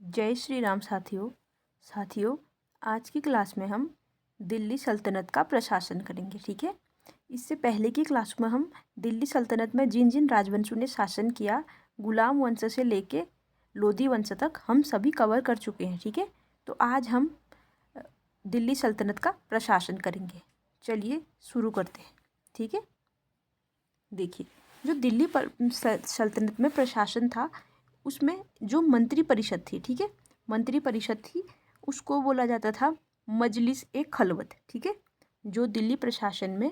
जय श्री राम साथियों आज की क्लास में हम दिल्ली सल्तनत का प्रशासन करेंगे। ठीक है। इससे पहले की क्लास में हम दिल्ली सल्तनत में जिन जिन राजवंशों ने शासन किया, गुलाम वंश से लेके लोधी वंश तक, हम सभी कवर कर चुके हैं। ठीक है। तो आज हम दिल्ली सल्तनत का प्रशासन करेंगे। चलिए शुरू करते हैं। ठीक है। देखिए, जो दिल्ली सल्तनत में प्रशासन था, उसमें जो मंत्री परिषद थी, ठीक है, मंत्री परिषद थी, उसको बोला जाता था मजलिस ए खलवत। ठीक है। जो दिल्ली प्रशासन में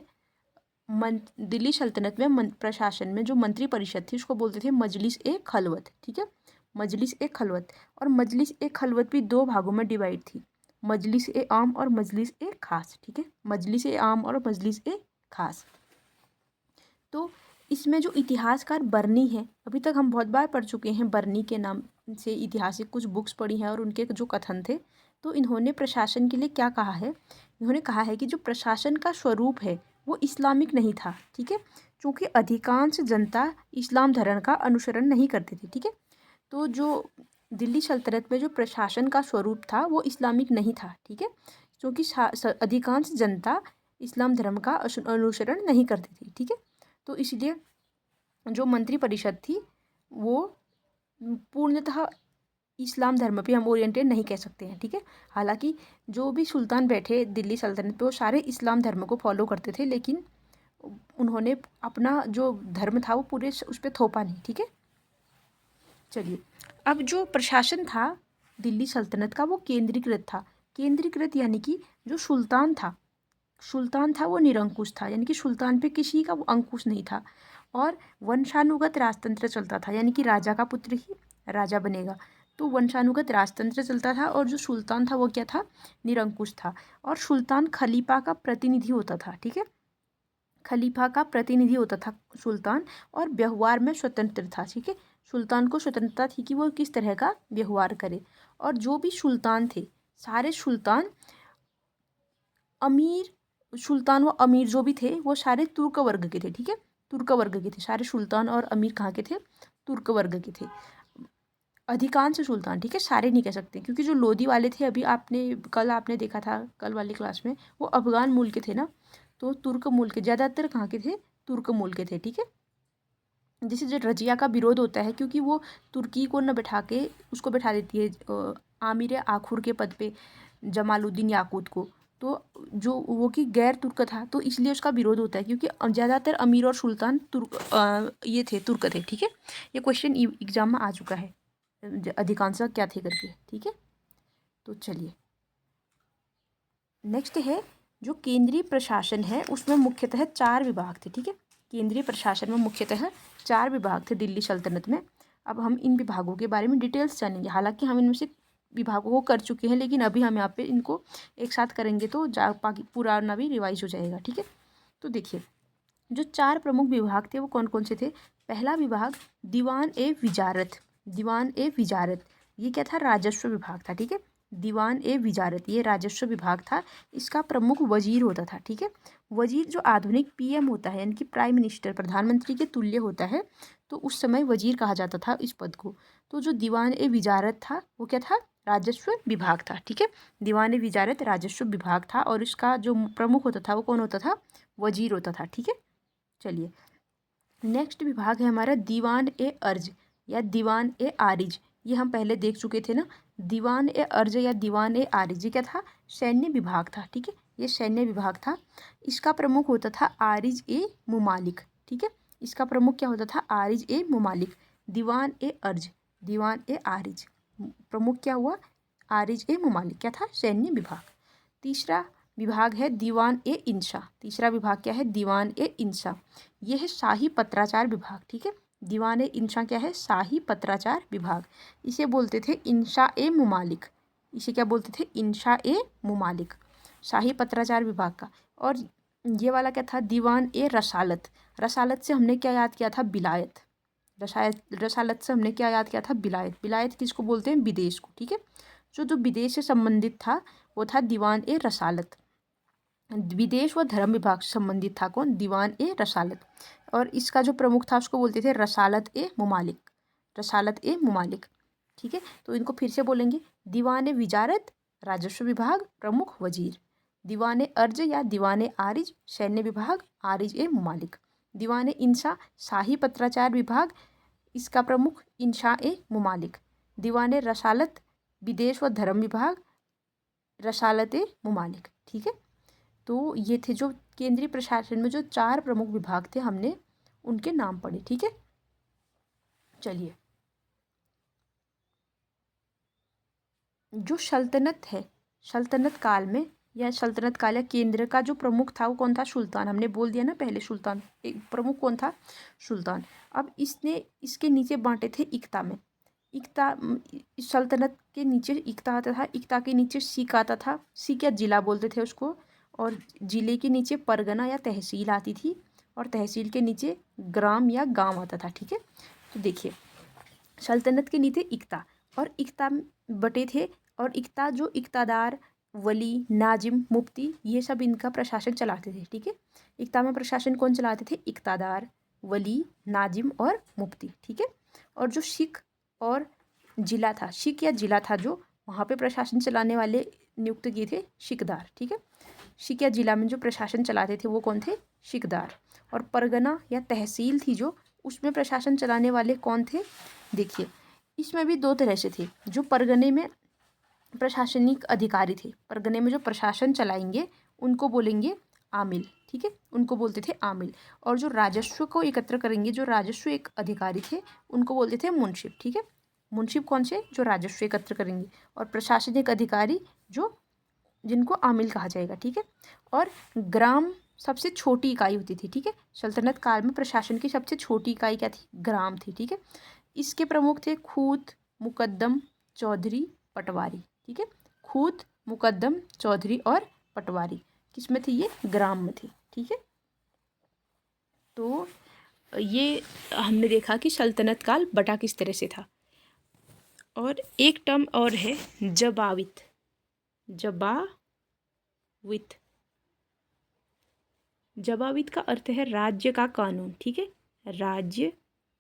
दिल्ली सल्तनत में प्रशासन में जो मंत्री परिषद थी, उसको बोलते थे मजलिस ए खलवत। ठीक है। मजलिस ए खलवत। और मजलिस ए खलवत भी दो भागों में डिवाइड थी, मजलिस ए आम और मजलिस ए खास। ठीक है। मजलिस ए आम और मजलिस ए खास। तो इसमें जो इतिहासकार बर्नी है, अभी तक हम बहुत बार पढ़ चुके हैं, बर्नी के नाम से ऐतिहासिक कुछ बुक्स पढ़ी हैं और उनके जो कथन थे, तो इन्होंने प्रशासन के लिए क्या कहा है। इन्होंने कहा है कि जो प्रशासन का स्वरूप है वो इस्लामिक नहीं था। ठीक है। क्योंकि अधिकांश जनता इस्लाम धर्म का अनुसरण नहीं करती थी। ठीक है। तो जो दिल्ली सल्तनत में जो प्रशासन का स्वरूप था वो इस्लामिक नहीं था। ठीक है। क्योंकि अधिकांश जनता इस्लाम धर्म का अनुसरण नहीं करती थी। ठीक है। तो इसलिए जो मंत्री परिषद थी वो पूर्णतः इस्लाम धर्म पे हम ओरिएंटेड नहीं कह सकते हैं। ठीक है। हालांकि जो भी सुल्तान बैठे दिल्ली सल्तनत पे वो सारे इस्लाम धर्म को फॉलो करते थे, लेकिन उन्होंने अपना जो धर्म था वो पूरे उस पर थोपा नहीं। ठीक है। चलिए, अब जो प्रशासन था दिल्ली सल्तनत का वो केंद्रीकृत था। केंद्रीकृत यानी कि जो सुल्तान था वो निरंकुश था, यानी कि सुल्तान पे किसी का वो अंकुश नहीं था। और वंशानुगत राजतंत्र चलता था, यानी कि राजा का पुत्र ही राजा बनेगा। तो वंशानुगत राजतंत्र चलता था और जो सुल्तान था वो क्या था, निरंकुश था। और सुल्तान खलीफा का प्रतिनिधि होता था। ठीक है। खलीफा का प्रतिनिधि होता था सुल्तान, और व्यवहार में स्वतंत्र था। ठीक है। सुल्तान को स्वतंत्रता थी कि वो किस तरह का व्यवहार करे। और जो भी सुल्तान थे, सारे सुल्तान सुल्तान व अमीर जो भी थे वो सारे तुर्क वर्ग के थे। ठीक है। तुर्क वर्ग के थे सारे सुल्तान और अमीर। कहाँ के थे? तुर्क वर्ग के थे अधिकांश सुल्तान। ठीक है। सारे नहीं कह सकते, क्योंकि जो लोधी वाले थे, अभी आपने देखा था कल वाली क्लास में, वो अफगान मूल के थे ना। तो तुर्क मूल के ज़्यादातर कहाँ के थे? तुर्क मूल के थे। ठीक है। जैसे जो रजिया का विरोध होता है, क्योंकि वो तुर्की को न बैठा के उसको बैठा देती है आमिर आखुर के पद पे, जमालुद्दीन याकूत को। तो जो वो कि गैर तुर्क था, तो इसलिए उसका विरोध होता है, क्योंकि ज़्यादातर अमीर और सुल्तान ये थे, तुर्क थे। ठीक है। ये क्वेश्चन एग्जाम में आ चुका है, अधिकांश क्या थे करके। ठीक है। तो चलिए, नेक्स्ट है जो केंद्रीय प्रशासन है, उसमें मुख्यतः 4 विभाग थे। ठीक है। केंद्रीय प्रशासन में मुख्यतः 4 विभाग थे दिल्ली सल्तनत में। अब हम इन विभागों के बारे में डिटेल्स जानेंगे। हालांकि हम इनमें से विभागों को कर चुके हैं, लेकिन अभी हम यहाँ पे इनको एक साथ करेंगे तो पुराना भी रिवाइज हो जाएगा। ठीक है। तो देखिए, जो 4 प्रमुख विभाग थे वो कौन कौन से थे। पहला विभाग दीवान ए विजारत। दीवान ए विजारत ये क्या था? राजस्व विभाग था। ठीक है। दीवान ए विजारत ये राजस्व विभाग था। इसका प्रमुख वजीर होता था। ठीक है। वजीर जो आधुनिक पीएम होता है, यानी कि प्राइम मिनिस्टर, प्रधानमंत्री के तुल्य होता है, तो उस समय वजीर कहा जाता था इस पद को। तो जो दीवान ए विजारत था वो क्या था? राजस्व विभाग था। ठीक है। दीवान ए विजारत राजस्व विभाग था, और इसका जो प्रमुख होता था वो कौन होता था? वजीर होता था। ठीक है। चलिए, नेक्स्ट विभाग है हमारा दीवान ए अर्ज या दीवान ए आरिज। ये हम पहले देख चुके थे ना। दीवान ए अर्ज या दीवान ए आरिज ये क्या था? सैन्य विभाग था। ठीक है। ये सैन्य विभाग था। इसका प्रमुख होता था आरिज ए मुमालिक। ठीक है। इसका प्रमुख क्या होता था? आरिज ए मुमालिक। दीवान ए अर्ज, दीवान ए आरिज, प्रमुख क्या हुआ? आरिज ए मुमालिक। क्या था? सैन्य विभाग। तीसरा विभाग है दीवान ए इंशा। तीसरा विभाग क्या है? दीवान ए इंशा। यह है शाही पत्राचार विभाग। ठीक है। दीवान ए इंशा क्या है? शाही पत्राचार विभाग। इसे बोलते थे इंशा ए मुमालिक। इसे क्या बोलते थे? इंशा ए मुमालिक, शाही पत्राचार विभाग का। और ये वाला क्या था? दीवान ए रसालत। रसालत से हमने क्या याद किया था? विलायत। रसालत से हमने क्या याद किया था? विलायत। विलायत किसको बोलते हैं? विदेश को। ठीक है। जो विदेश से संबंधित था वो था दीवान ए रसालत। विदेश व धर्म विभाग से संबंधित था कौन? दीवान ए रसालत। और इसका जो प्रमुख था उसको बोलते थे रसालत ए मुमालिक। रसालत ए मुमालिक। ठीक है। तो इनको फिर से बोलेंगे, दीवाने विजारत राजस्व विभाग प्रमुख वजीर, दीवाने अर्ज या दीवाने आरिज सैन्य विभाग आरिज ए मुमालिक, दीवाने इंशा शाही पत्राचार विभाग इसका प्रमुख इंशा ए मुमालिक, दीवाने रसालत विदेश व धर्म विभाग रसालत ए मुमालिक। ठीक है। तो ये थे जो केंद्रीय प्रशासन में जो 4 प्रमुख विभाग थे, हमने उनके नाम पढ़े। ठीक है। चलिए, जो सल्तनत है, सल्तनत काल में या सल्तनत काल या केंद्र का जो प्रमुख था वो कौन था? सुल्तान। हमने बोल दिया ना पहले, सुल्तान एक प्रमुख कौन था? सुल्तान। अब इसने इसके नीचे बांटे थे इक्ता में। इक्ता सल्तनत के नीचे इक्ता आता था, इक्ता के नीचे सिक आता था, सिक या जिला बोलते थे उसको, और जिले के नीचे परगना या तहसील आती थी, और तहसील के नीचे ग्राम या गांव आता था। ठीक है। तो देखिए, सल्तनत के नीचे इक्ता, और इक्ता बटे थे, और इक्ता जो इक्तादार, वली, नाजिम, मुफ्ती, ये सब इनका प्रशासन चलाते थे। ठीक है। इक्ता में प्रशासन कौन चलाते थे? इक्तादार, वली, नाजिम और मुफ्ती। ठीक है। और जो सिख और जिला था, सिख या जिला था, जो वहाँ पे प्रशासन चलाने वाले नियुक्त किए थे सिकदार। ठीक है। सिख या जिला में जो प्रशासन चलाते थे वो कौन थे? सिकदार। और परगना या तहसील थी जो, उसमें प्रशासन चलाने वाले कौन थे? देखिए, इसमें भी 2 तरह से थे। जो परगने में प्रशासनिक अधिकारी थे, परगने में जो प्रशासन चलाएंगे उनको बोलेंगे आमिल। ठीक है। उनको बोलते थे आमिल। और जो राजस्व को एकत्र करेंगे, जो राजस्व एक अधिकारी थे, उनको बोलते थे मुंशिफ। ठीक है। मुंशिफ कौन से? जो राजस्व एकत्र करेंगे। और प्रशासनिक अधिकारी जो, जिनको आमिल कहा जाएगा। ठीक है। और ग्राम सबसे छोटी इकाई होती थी। ठीक है। सल्तनत काल में प्रशासन की सबसे छोटी इकाई क्या थी? ग्राम थी। ठीक है। इसके प्रमुख थे खूत, मुकद्दम, चौधरी, पटवारी। ठीक है। खूत, मुकद्दम, चौधरी और पटवारी किस में थी? ये ग्राम में थी। ठीक है। तो ये हमने देखा कि सल्तनत काल बटा किस तरह से था। और एक टर्म और है जबावित। जबावित, जबावित का अर्थ है राज्य का कानून। ठीक है। राज्य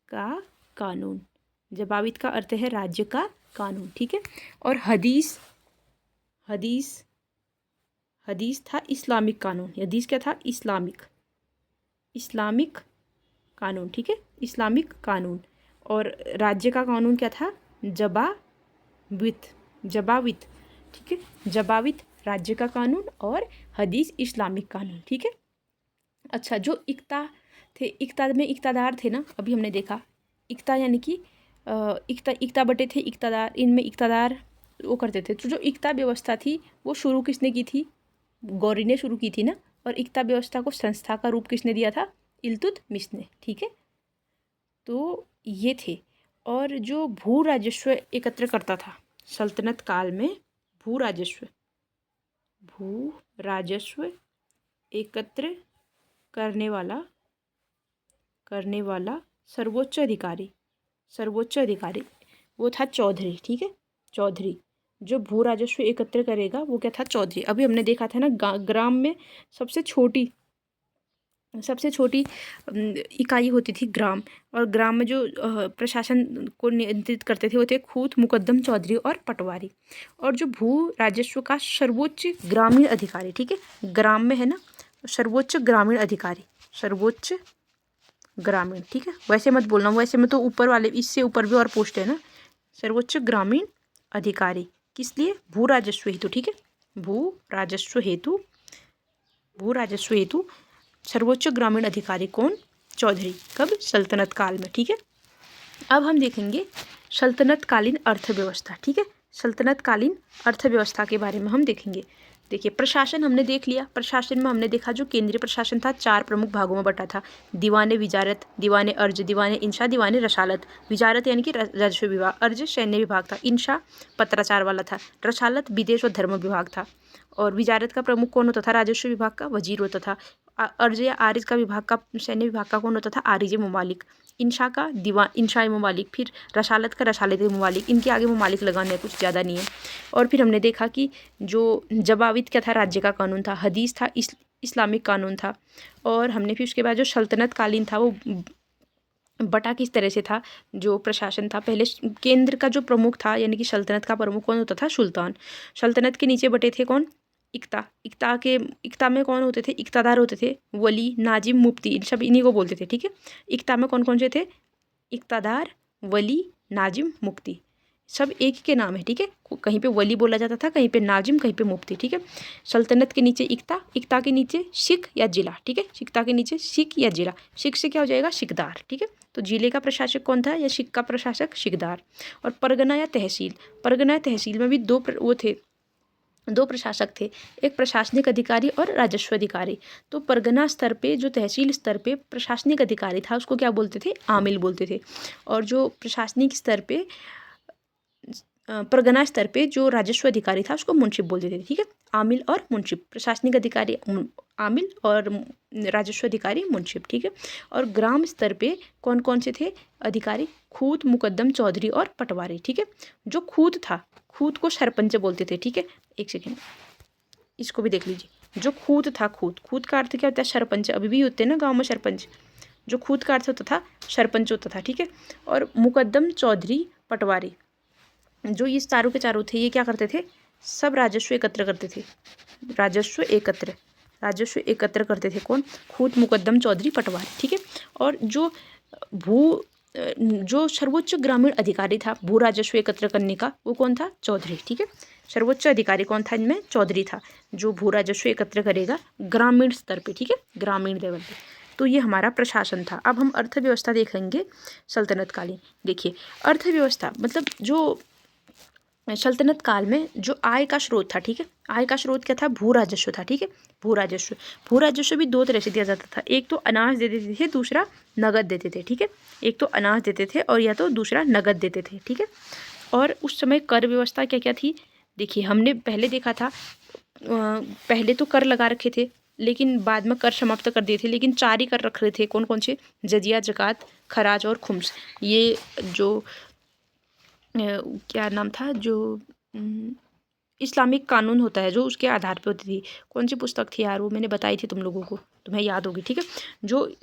का कानून, जबावित का अर्थ है राज्य का कानून। ठीक है। और हदीस, हदीस था इस्लामिक कानून। हदीस क्या था? इस्लामिक कानून। ठीक है। इस्लामिक कानून। और राज्य का कानून क्या था? जबावित। ठीक है। जबावित राज्य का कानून और हदीस इस्लामिक कानून। ठीक है। अच्छा, जो इक्ता थे, इक्ता में इक्तादार थे ना, अभी हमने देखा इक्ता यानी कि इक्ता बटे थे इक्तादार, इनमें इक्तादार वो करते थे। तो जो इक्ता व्यवस्था थी वो शुरू किसने की थी? गौरी ने शुरू की थी ना। और इक्ता व्यवस्था को संस्था का रूप किसने दिया था? इल्तुतमिश ने। ठीक है। तो ये थे। और जो भू राजस्व एकत्र करता था सल्तनत काल में, भू राजस्व एकत्र करने वाला सर्वोच्च अधिकारी वो था चौधरी। ठीक है। चौधरी जो भू राजस्व एकत्र करेगा वो क्या था? चौधरी। अभी हमने देखा था ना, ग्राम में सबसे छोटी इकाई होती थी ग्राम, और ग्राम में जो प्रशासन को नियंत्रित करते थे वो थे खूत, मुकद्दम, चौधरी और पटवारी। और जो भू राजस्व का सर्वोच्च ग्रामीण अधिकारी, ठीक है, ग्राम में है ना, सर्वोच्च ग्रामीण अधिकारी, सर्वोच्च ग्रामीण। ठीक है। वैसे मत बोलना, वैसे में तो ऊपर वाले, इससे ऊपर भी और पोस्ट है ना। सर्वोच्च ग्रामीण अधिकारी किस लिए? भू राजस्व हेतु। ठीक है। भू राजस्व हेतु सर्वोच्च ग्रामीण अधिकारी कौन? चौधरी। कब? सल्तनत काल में। ठीक है। अब हम देखेंगे सल्तनत कालीन अर्थव्यवस्था। ठीक है। सल्तनत कालीन अर्थव्यवस्था के बारे में हम देखेंगे। देखिए, प्रशासन हमने देख लिया। प्रशासन में हमने देखा जो केंद्रीय प्रशासन था 4 प्रमुख भागों में बटा था। दीवाने विजारत, दीवाने अर्ज, दीवाने इंशा, दीवाने रसालत। विजारत यानी कि राजस्व विभाग, अर्ज सैन्य विभाग था, इंशा पत्राचार वाला था, रसालत विदेश व धर्म विभाग था। और विजारत का प्रमुख कौन होता था? राजस्व विभाग का वजीर होता था। अर्ज या आरिज का विभाग का, सैन्य विभाग का कौन होता था? आरिज मुमालिक। इंशा का इंशा मुमालिक, फिर रसालत का रसालत मुमालिक। इनके आगे मुमालिक लगाने कुछ ज़्यादा नहीं है। और फिर हमने देखा कि जो जबावित क्या था? राज्य का कानून था। हदीस था इस्लामिक कानून था। और हमने फिर उसके बाद जो सल्तनत कालीन था वो बटा किस तरह से था जो प्रशासन था। पहले केंद्र का जो प्रमुख था यानी कि सल्तनत का प्रमुख कौन होता था? सुल्तान। सल्तनत के नीचे बटे थे कौन? इक्ता। इक्ता में कौन होते थे? इक्तादार होते थे, वली, नाजिम, मुफ्ती, इन सब इन्हीं को बोलते थे। ठीक है, इक्ता में कौन कौन से थे? इक्तादार, वली, नाजिम, मुफ्ती, सब एक ही के नाम है। ठीक है, कहीं पे वली बोला जाता था, कहीं पे नाजिम, कहीं पे मुफ्ती। ठीक है, सल्तनत के नीचे इक्ता, इक्ता के नीचे सिख या जिला। ठीक है, इक्ता के नीचे सिख या जिला। सिख से क्या हो जाएगा? सिकदार। ठीक है, तो जिले का प्रशासक कौन था या सिख का प्रशासक? सिकदार। और परगना या तहसील, परगना या तहसील में भी दो प्रशासक थे, एक प्रशासनिक अधिकारी और राजस्व अधिकारी। तो परगना स्तर पे, जो तहसील स्तर पे प्रशासनिक अधिकारी था उसको क्या बोलते थे? आमिल बोलते थे। और जो प्रशासनिक स्तर पे परगना स्तर पे जो राजस्व अधिकारी था उसको मुंशिफ बोलते थे। ठीक है, आमिल और मुंशिफ, प्रशासनिक अधिकारी आमिल और राजस्व अधिकारी मुंशिफ। ठीक है, और ग्राम स्तर पे कौन कौन से थे अधिकारी? खूत, मुकद्दम, चौधरी और पटवारी। ठीक है, जो खूत था, खूत को सरपंच बोलते थे। ठीक है, एक सेकेंड, इसको भी देख लीजिए। जो खूत था, खूत का अर्थ क्या होता है? सरपंच। अभी भी होते हैं ना गाँव में सरपंच। जो खूत का अर्थ होता था सरपंच होता था। ठीक है, और मुकद्दम, चौधरी, पटवारी, जो ये चारों के चारों थे, ये क्या करते थे? सब राजस्व एकत्र करते थे। राजस्व एकत्र करते थे कौन? खूत, मुकद्दम, चौधरी, पटवारी। ठीक है, और जो सर्वोच्च ग्रामीण अधिकारी था भू राजस्व एकत्र करने का, वो कौन था? चौधरी। ठीक है, सर्वोच्च अधिकारी कौन था इनमें? चौधरी था, जो भू राजस्व एकत्र करेगा ग्रामीण स्तर पे। ठीक है, ग्रामीण लेवल पे। तो ये हमारा प्रशासन था। अब हम अर्थव्यवस्था देखेंगे सल्तनत कालीन। देखिए, अर्थव्यवस्था मतलब जो सल्तनत काल में जो आय का स्रोत था। ठीक है, आय का स्रोत क्या था? भू राजस्व था। ठीक है, भू राजस्व भी दो तरह से दिया जाता था। एक तो अनाज दे देते थे, दूसरा नगद देते थे। ठीक है, एक तो अनाज देते थे और या तो दूसरा नगद देते थे। ठीक है, और उस समय कर व्यवस्था क्या क्या थी? देखिए, हमने पहले देखा था, पहले तो कर लगा रखे थे, लेकिन बाद में कर समाप्त कर दिए थे। लेकिन 4 ही कर रख रहे थे। कौन कौन से? जजिया, जकात, खराज और खुम्स। ये जो क्या नाम था, जो इस्लामिक कानून होता है, जो उसके आधार पे होती थी। कौन सी पुस्तक थी यार वो? मैंने बताई थी तुम लोगों को, तुम्हें याद होगी। ठीक है, जो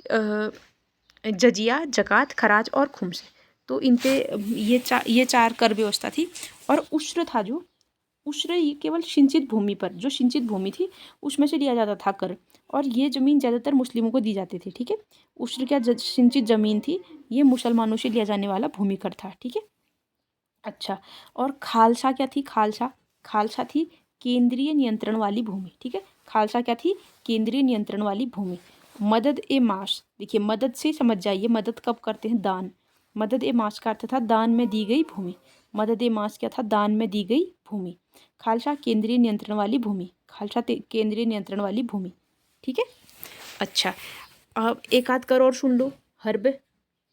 जजिया, जकात, खराज और खुम्स, तो इन पे ये चार कर व्यवस्था थी। और उश्र था, जो उश्र ये केवल सिंचित भूमि पर, जो सिंचित भूमि थी उसमें से लिया जाता था कर। और ये ज़मीन ज़्यादातर मुस्लिमों को दी जाती थी। ठीक है, उश्र क्या सिंचित ज़मीन थी, ये मुसलमानों से लिया जाने वाला भूमि कर था। ठीक है, अच्छा, और खालसा क्या थी? खालसा थी केंद्रीय नियंत्रण वाली भूमि। ठीक है, खालसा क्या थी? केंद्रीय नियंत्रण वाली भूमि। मदद ए मास, देखिए मदद से समझ जाइए, मदद कब करते हैं? दान। मदद ए मास का अर्थ था दान में दी गई भूमि। मदद ए मास क्या था? दान में दी गई भूमि। खालसा केंद्रीय नियंत्रण वाली भूमि, खालसा केंद्रीय नियंत्रण वाली भूमि। ठीक है, अच्छा, अब एक आध कर और सुन लो। हर्ब,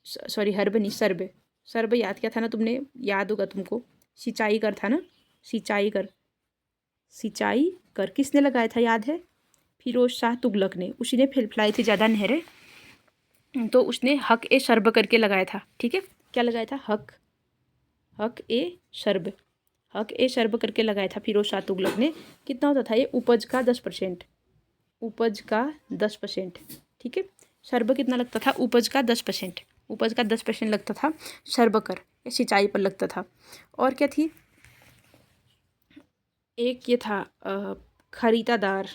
सॉरी हर्ब नहीं, सर्ब। सर्ब याद क्या था ना तुमने? याद होगा तुमको, सिंचाई कर था ना, सिंचाई कर किसने लगाया था? याद है? फिरोज शाह तुगलक ने। उसी ने फैलाई थी ज़्यादा नहरें, तो उसने हक ए शर्ब करके लगाया था। ठीक है, क्या लगाया था? हक ए शर्ब, हक ए शर्ब करके लगाया था फिरोज शाह तुगलक ने। कितना होता था ये? उपज का 10%, उपज का 10%। ठीक है, शर्ब कितना लगता था? उपज का 10%, उपज का 10% लगता था शर्ब कर, या सिंचाई पर लगता था। और क्या थी? एक ये था खरीदादार,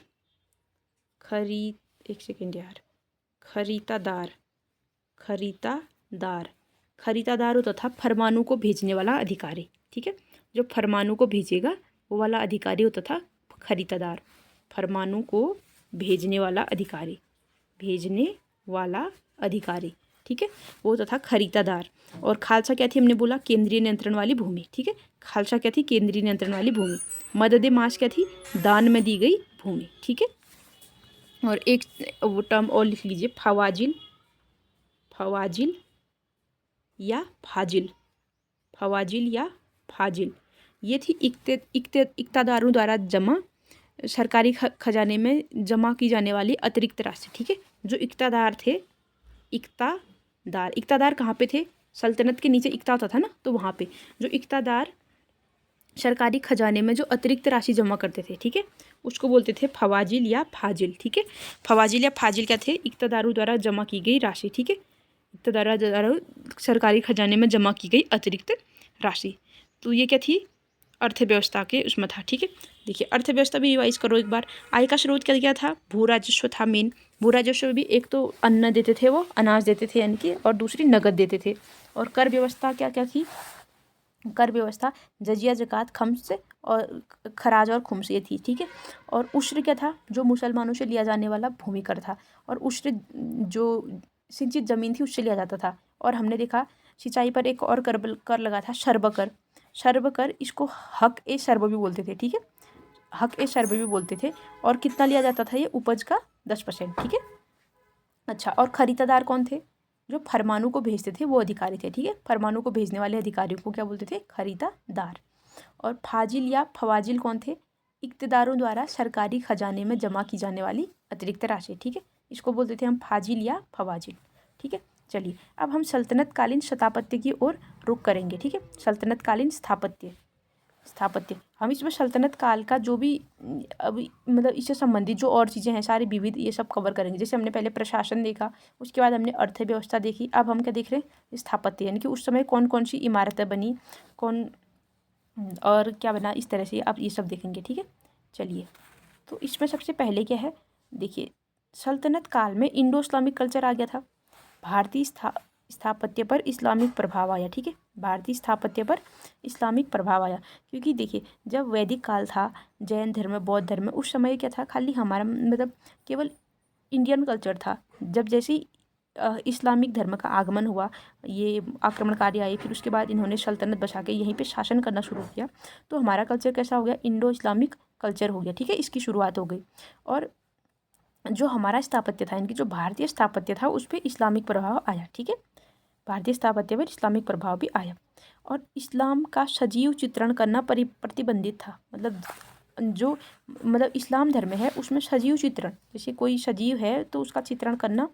एक सेकेंड यार, खरीदादार होता था फरमानों को भेजने वाला अधिकारी। ठीक है, जो फरमानों को भेजेगा वो वाला अधिकारी होता था खरीदादार। फरमानों को भेजने वाला अधिकारी, ठीक है, वो होता था खरीदादार। और खालसा क्या थी? हमने बोला केंद्रीय नियंत्रण वाली भूमि। ठीक है, खालसा क्या थी? केंद्रीय नियंत्रण वाली भूमि। मदद मास क्या थी? दान में दी गई भूमि। ठीक है, और एक वो टर्म और लिख लीजिए, फवाजिल या फाजिल। ये थी इक्तादारों द्वारा जमा, सरकारी खजाने में जमा की जाने वाली अतिरिक्त राशि। ठीक है, जो इक्तादार थे, इक्तादार कहाँ पे थे? सल्तनत के नीचे इक्ता होता था ना, तो वहाँ पे जो इक्तादार सरकारी खजाने में जो अतिरिक्त राशि जमा करते थे, ठीक है, उसको बोलते थे फवाजिल या फाजिल। ठीक है, फवाजिल या फाजिल क्या थे? इक्तादारों द्वारा जमा की गई राशि। ठीक है, इक़्तिदार द्वारा सरकारी खजाने में जमा की गई अतिरिक्त राशि। तो ये क्या थी, अर्थव्यवस्था के उसमें था। ठीक है, देखिए अर्थव्यवस्था भी रिवाइज करो एक बार। आय का स्रोत क्या क्या था, भू राजस्व था मेन। भू राजस्व भी एक तो अन्न देते थे, वो अनाज देते थे यानी कि, और दूसरी नगद देते थे। और कर व्यवस्था क्या क्या थी, कर व्यवस्था जजिया जक़ात खम्स और खराज और खुम्स ये थी। ठीक है, और उश्र क्या था, जो मुसलमानों से लिया जाने वाला भूमि कर था। और उश्र जो सिंचित ज़मीन थी उससे लिया जाता था। और हमने देखा सिंचाई पर एक और कर लगा था, शर्ब कर। शर्ब कर, इसको हक ए शर्ब भी बोलते थे। ठीक है, हक ए शर्ब भी बोलते थे। और कितना लिया जाता था, ये उपज का 10%। ठीक है, अच्छा, और खरीदार कौन थे, जो फरमानों को भेजते थे वो अधिकारी थे। ठीक है, फरमानों को भेजने वाले अधिकारियों को क्या बोलते थे, खरीदार। और फाजिल या फवाजिल कौन थे, इक़्तिदारों द्वारा सरकारी खजाने में जमा की जाने वाली अतिरिक्त राशि। ठीक है, इसको बोलते थे हम फाजिल या फवाजिल। ठीक है, चलिए अब हम सल्तनत कालीन स्थापत्य की ओर रुख करेंगे। ठीक है, सल्तनत कालीन स्थापत्य हम इसमें सल्तनत काल का जो भी अभी मतलब इससे संबंधित जो और चीज़ें हैं सारी विविध, ये सब कवर करेंगे। जैसे हमने पहले प्रशासन देखा, उसके बाद हमने अर्थव्यवस्था देखी, अब हम क्या देख रहे हैं, स्थापत्य, यानी कि उस समय कौन कौन सी इमारतें बनी, कौन और क्या बना, इस तरह से अब ये सब देखेंगे। ठीक है, चलिए तो इसमें सबसे पहले क्या है, देखिए सल्तनत काल में इंडो इस्लामिक कल्चर आ गया था। भारतीय स्थापत्य पर इस्लामिक प्रभाव आया। ठीक है, भारतीय स्थापत्य पर इस्लामिक प्रभाव आया, क्योंकि देखिए जब वैदिक काल था, जैन धर्म, बौद्ध धर्म, उस समय क्या था, खाली हमारा मतलब केवल इंडियन कल्चर था। जब जैसे इस्लामिक धर्म का आगमन हुआ, ये आक्रमणकारी आए, फिर उसके बाद इन्होंने सल्तनत बसा के यहीं पे शासन करना शुरू किया, तो हमारा कल्चर कैसा हो गया, इंडो इस्लामिक कल्चर हो गया। ठीक है, इसकी शुरुआत हो गई। और जो हमारा स्थापत्य था, इनकी जो भारतीय स्थापत्य था, उस पर इस्लामिक प्रभाव आया। ठीक है, भारतीय स्थापत्य पर इस्लामिक प्रभाव भी आया। और इस्लाम का सजीव चित्रण करना प्रतिबंधित था। मतलब जो मतलब इस्लाम धर्म है उसमें सजीव चित्रण, जैसे कोई सजीव है तो उसका चित्रण करना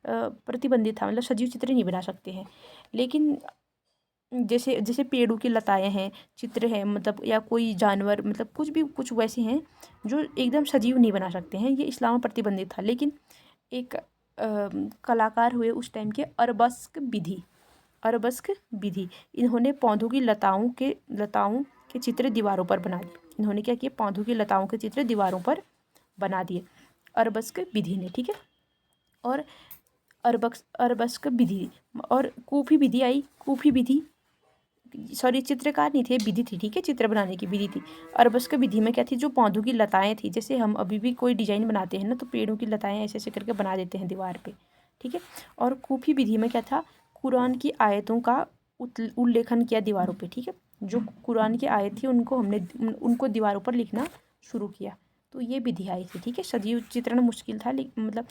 प्रतिबंधित था, मतलब सजीव चित्र नहीं बना सकते हैं। लेकिन जैसे जैसे पेड़ों की लताएं हैं, चित्र है, मतलब या कोई जानवर, मतलब कुछ भी कुछ वैसे हैं जो एकदम सजीव नहीं बना सकते हैं, ये इस्लाम में प्रतिबंधित था। लेकिन एक कलाकार हुए उस टाइम के, अरबस्क विधि, इन्होंने पौधों की लताओं के चित्र दीवारों पर बना दिए। इन्होंने क्या किया, पौधों की लताओं के चित्र दीवारों पर बना दिए, अरबस्क विधि ने। ठीक है, और अरबस्क विधि और कूफी विधि आई। कूफी विधि, सॉरी चित्रकार नहीं थे, विधि थी। ठीक है, चित्र बनाने की विधि थी। अरबस्क विधि में क्या थी, जो पौधों की लताएं थी, जैसे हम अभी भी कोई डिजाइन बनाते हैं ना, तो पेड़ों की लताएं ऐसे ऐसे करके बना देते हैं दीवार पे। ठीक है, और कूफी विधि में क्या था, कुरान की आयतों का उल्लेखन किया दीवारों पे। ठीक है, जो कुरान की आयत थी उनको दीवारों पर लिखना शुरू किया, तो ये विधि आई थी। ठीक है, सजीव चित्रण मुश्किल था, लेकिन मतलब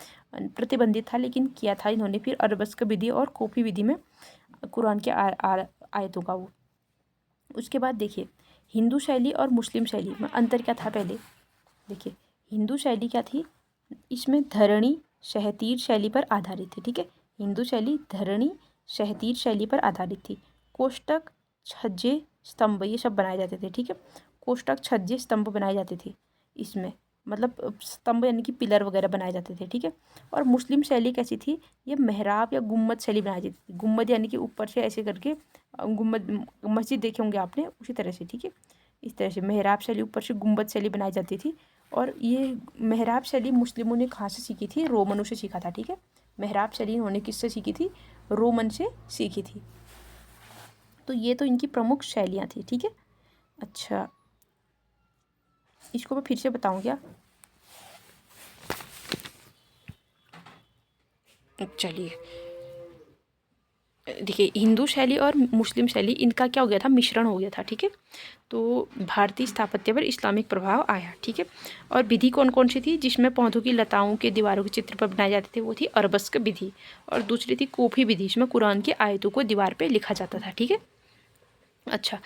प्रतिबंधित था, लेकिन किया था इन्होंने फिर अरबस्क विधि और कूफी विधि में कुरान के आयतों का वो। उसके बाद देखिए हिंदू शैली और मुस्लिम शैली में अंतर क्या था। पहले देखिए हिंदू शैली क्या थी, इसमें धरणी शहतीर शैली पर आधारित थी। ठीक है, हिंदू शैली धरणी शहतीर शैली पर आधारित थी। कोष्टक, छज्जे, स्तंभ ये सब बनाए जाते थे। ठीक है, कोष्टक, छज्जे, स्तंभ बनाए जाते थे इसमें, मतलब स्तंभ यानी कि पिलर वगैरह बनाए जाते थे। ठीक है, और मुस्लिम शैली कैसी थी, ये मेहराब या गुम्मद शैली बनाई जाती थी। गुम्मद यानी कि ऊपर से ऐसे करके गुम्मद, मस्जिद देखे होंगे आपने, उसी तरह से। ठीक है, इस तरह से मेहराब शैली, ऊपर से गुम्बद शैली बनाई जाती थी। और ये मेहराब शैली मुस्लिमों ने कहाँ से सीखी थी, रोमनों से सीखा था। ठीक है, मेहराब शैली इन्होंने किससे सीखी थी, रोमन से सीखी थी। तो ये तो इनकी प्रमुख शैलियाँ थी। ठीक है, अच्छा इसको मैं फिर से बताऊँ क्या, चलिए देखिए हिंदू शैली और मुस्लिम शैली इनका क्या हो गया था, मिश्रण हो गया था। ठीक है, तो भारतीय स्थापत्य पर इस्लामिक प्रभाव आया। ठीक है, और विधि कौन कौन सी थी, जिसमें पौधों की लताओं के दीवारों के चित्र पर बनाए जाते थे, वो थी अरबस्क विधि। और दूसरी थी कूफी विधि, इसमें कुरान की आयतों को दीवार पे लिखा जाता था। ठीक है, अच्छा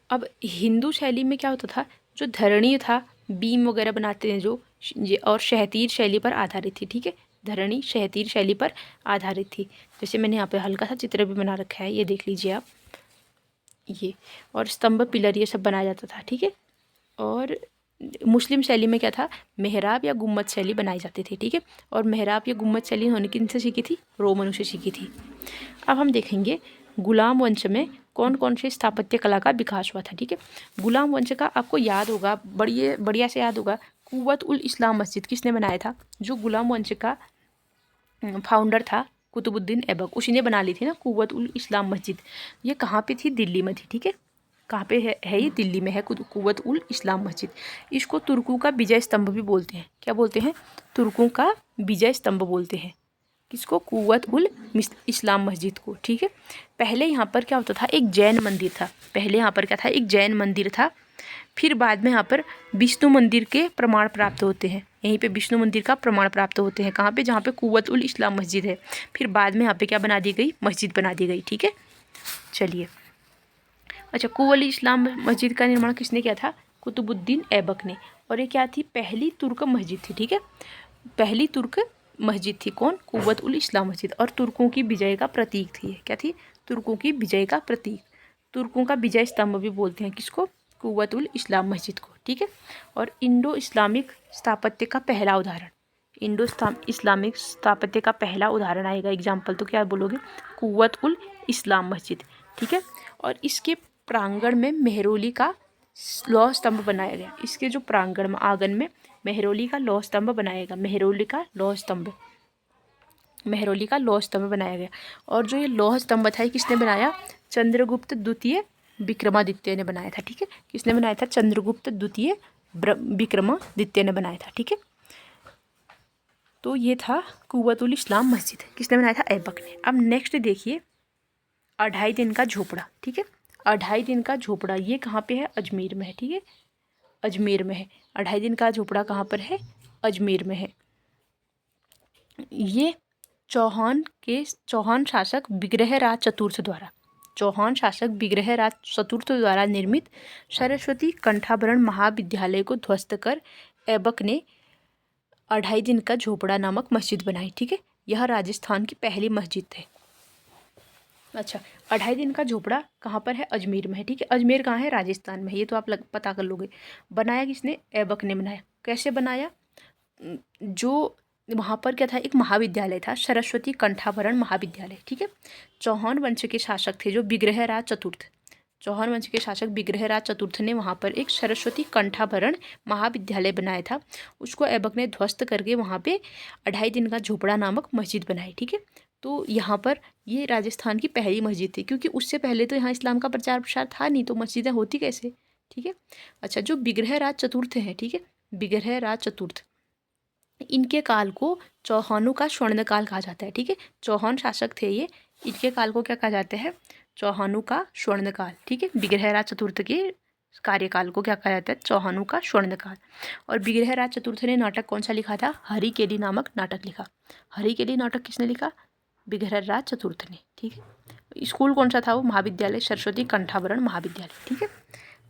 अब हिंदू शैली में क्या होता था, जो धरणी था, बीम वगैरह बनाते हैं जो, और शहतीर शैली पर आधारित थी। ठीक है, धरणी शहतीर शैली पर आधारित थी। जैसे मैंने यहाँ पे हल्का सा चित्र भी बना रखा है, ये देख लीजिए आप, ये, और स्तंभ, पिलर, ये सब बनाया जाता था। ठीक है, और मुस्लिम शैली में क्या था, मेहराब या गुम्मद शैली बनाई जाती थी, ठीक है। और मेहराब या गुम्मद शैली उन्होंने किनसे सीखी थी, रोमनों से सीखी थी। अब हम देखेंगे गुलाम वंश में कौन कौन से स्थापत्य कला का विकास हुआ था, ठीक है। गुलाम वंश का आपको याद होगा, बढ़िया से याद होगा, कुव्वत उल इस्लाम मस्जिद किसने बनाया था, जो गुलाम वंश का फाउंडर था कुतुबुद्दीन ऐबक, उसी ने बना ली थी ना कुव्वत उल इस्लाम मस्जिद। ये कहाँ पे थी, दिल्ली में थी, ठीक है। कहाँ पे है ये, दिल्ली में है कुव्वत उल इस्लाम मस्जिद। इसको तुर्कों का विजय स्तंभ भी बोलते हैं। क्या बोलते हैं, तुर्कों का विजय स्तंभ बोलते हैं किसको, कुव्वत उल इस्लाम मस्जिद को, ठीक है। पहले यहाँ पर क्या होता था, एक जैन मंदिर था। पहले यहाँ पर क्या था, एक जैन मंदिर था। फिर बाद में यहाँ पर विष्णु मंदिर के प्रमाण प्राप्त होते हैं। यहीं पे विष्णु मंदिर का प्रमाण प्राप्त होते हैं, कहाँ पे, जहाँ पे कुव्वत उल इस्लाम मस्जिद है। फिर बाद में यहाँ पे क्या बना दी गई, मस्जिद बना दी गई, ठीक है। चलिए, अच्छा, कुव्वत उल इस्लाम मस्जिद का निर्माण किसने किया था, कुतुबुद्दीन ऐबक ने। और ये क्या थी, पहली तुर्क मस्जिद थी, ठीक है। पहली तुर्क मस्जिद थी कौन, कुव्वत उल इस्लाम मस्जिद। और तुर्कों की विजय का प्रतीक थी। क्या थी, तुर्कों की विजय का प्रतीक। तुर्कों का विजय स्तंभ भी बोलते हैं किसको, कुव्वत उल इस्लाम मस्जिद को, ठीक है। और इंडो इस्लामिक स्थापत्य का पहला उदाहरण, इंडो इस्लामिक स्थापत्य का पहला उदाहरण आएगा एग्जाम्पल, तो क्या बोलोगे, कुव्वत उल इस्लाम मस्जिद, ठीक है। और इसके प्रांगण में मेहरोली का लौह स्तंभ बनाया गया। इसके जो प्रांगण में, आंगन में मेहरोली का लौह स्तंभ बनाया गया, मेहरोली का लौह स्तंभ, मेहरोली का लौह स्तंभ बनाया गया। और जो ये लौह स्तंभ था, किसने बनाया, चंद्रगुप्त द्वितीय विक्रमादित्य ने बनाया था, ठीक है। किसने बनाया था, चंद्रगुप्त द्वितीय विक्रमादित्य ने बनाया था, ठीक है। तो ये था कुव्वत उल इस्लाम मस्जिद, किसने बनाया था, ऐबक ने। अब नेक्स्ट देखिए, 2.5 दिन का झोपड़ा, ठीक है। 2.5 दिन का झोपड़ा ये कहाँ पे है, अजमेर में है, ठीक है, अजमेर में है। 2.5 दिन का झोपड़ा कहाँ पर है, अजमेर में है। ये चौहान शासक विग्रहराज चतुर्थ द्वारा, चौहान शासक विग्रहराज चतुर्थ द्वारा निर्मित सरस्वती कंठाभरण महाविद्यालय को ध्वस्त कर ऐबक ने 2.5 दिन का झोपड़ा नामक मस्जिद बनाई, ठीक है। यह राजस्थान की पहली मस्जिद है। अच्छा, 2.5 दिन का झोपड़ा कहाँ पर है, अजमेर में है, ठीक है। अजमेर कहाँ है, राजस्थान में है, ये तो आप पता कर लोगे। बनाया किसने, ऐबक ने बनाया। कैसे बनाया, जो वहाँ पर क्या था, एक महाविद्यालय था, सरस्वती कंठाभरण महाविद्यालय, ठीक है। चौहान वंश के शासक थे जो विग्रहराज चतुर्थ, चौहान वंश के शासक विग्रहराज चतुर्थ ने वहाँ पर एक सरस्वती कंठाभरण महाविद्यालय बनाया था। उसको ऐबक ने ध्वस्त करके वहाँ पे 2.5 दिन का झोपड़ा नामक मस्जिद बनाई, ठीक है। तो यहाँ पर ये राजस्थान की पहली मस्जिद थी, क्योंकि उससे पहले तो यहाँ इस्लाम का प्रचार प्रसार था नहीं, तो मस्जिदें होती कैसे, ठीक है। अच्छा, जो विग्रहराज चतुर्थ हैं, ठीक है, विग्रहराज चतुर्थ, इनके काल को चौहानों का स्वर्ण काल कहा जाता है, ठीक है। चौहान शासक थे ये, इनके काल को क्या कहा जाता है, चौहानों का स्वर्ण काल, ठीक है। विग्रहराज चतुर्थ के कार्यकाल को क्या कहा जाता है, चौहानों का स्वर्ण काल। और विग्रहराज चतुर्थ ने नाटक कौन सा लिखा था, हरि केली नामक नाटक लिखा। हरि केली नाटक किसने लिखा, विग्रहराज चतुर्थ ने, ठीक है। स्कूल कौन सा था वो, महाविद्यालय सरस्वती कंठाभरण महाविद्यालय, ठीक है।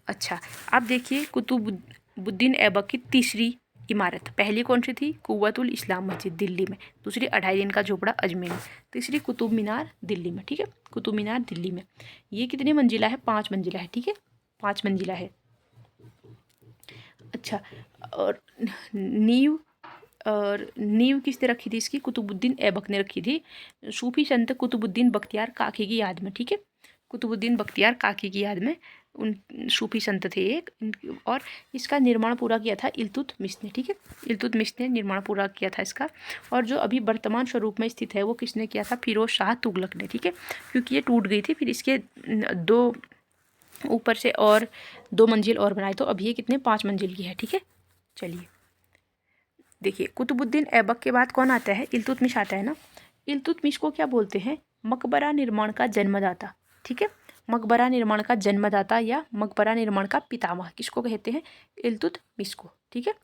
अच्छा, अब देखिए कुतुबुद्दीन ऐबक की तीसरी इमारत, पहली कौन सी थी, कुव्वत उल इस्लाम मस्जिद दिल्ली में, दूसरी 2.5 दिन का झोपड़ा अजमेर में, तीसरी कुतुब मीनार दिल्ली में, ठीक है। कुतुब मीनार दिल्ली में, ये कितनी मंजिला है, 5 मंजिला है, ठीक है, 5 मंजिला है। अच्छा, और नींव किसने रखी थी इसकी, कुतुबुद्दीन ऐबक ने रखी थी, सूफी संत कुतुबुद्दीन बख्तियार काकी की याद में, ठीक है। कुतुबुद्दीन बख्तियार काकी की याद में, उन सूफी संत थे एक, और इसका निर्माण पूरा किया था इल्तुतमिश ने, ठीक है। इल्तुतमिश ने निर्माण पूरा किया था इसका। और जो अभी वर्तमान स्वरूप में स्थित है वो किसने किया था, फिरोज शाह तुगलक ने, ठीक है। क्योंकि ये टूट गई थी, फिर इसके 2 ऊपर से और 2 मंजिल और बनाए, तो अभी ये कितने, 5 मंजिल की है, ठीक है। चलिए देखिए, कुतुबुद्दीन ऐबक के बाद कौन आता है, इल्तुतमिश आता है ना। इल्तुतमिश को क्या बोलते हैं, मकबरा निर्माण का जन्मदाता, ठीक है। मकबरा निर्माण का जन्मदाता या मकबरा निर्माण का पितामह किसको कहते हैं, इल्तुतमिश को, ठीक है।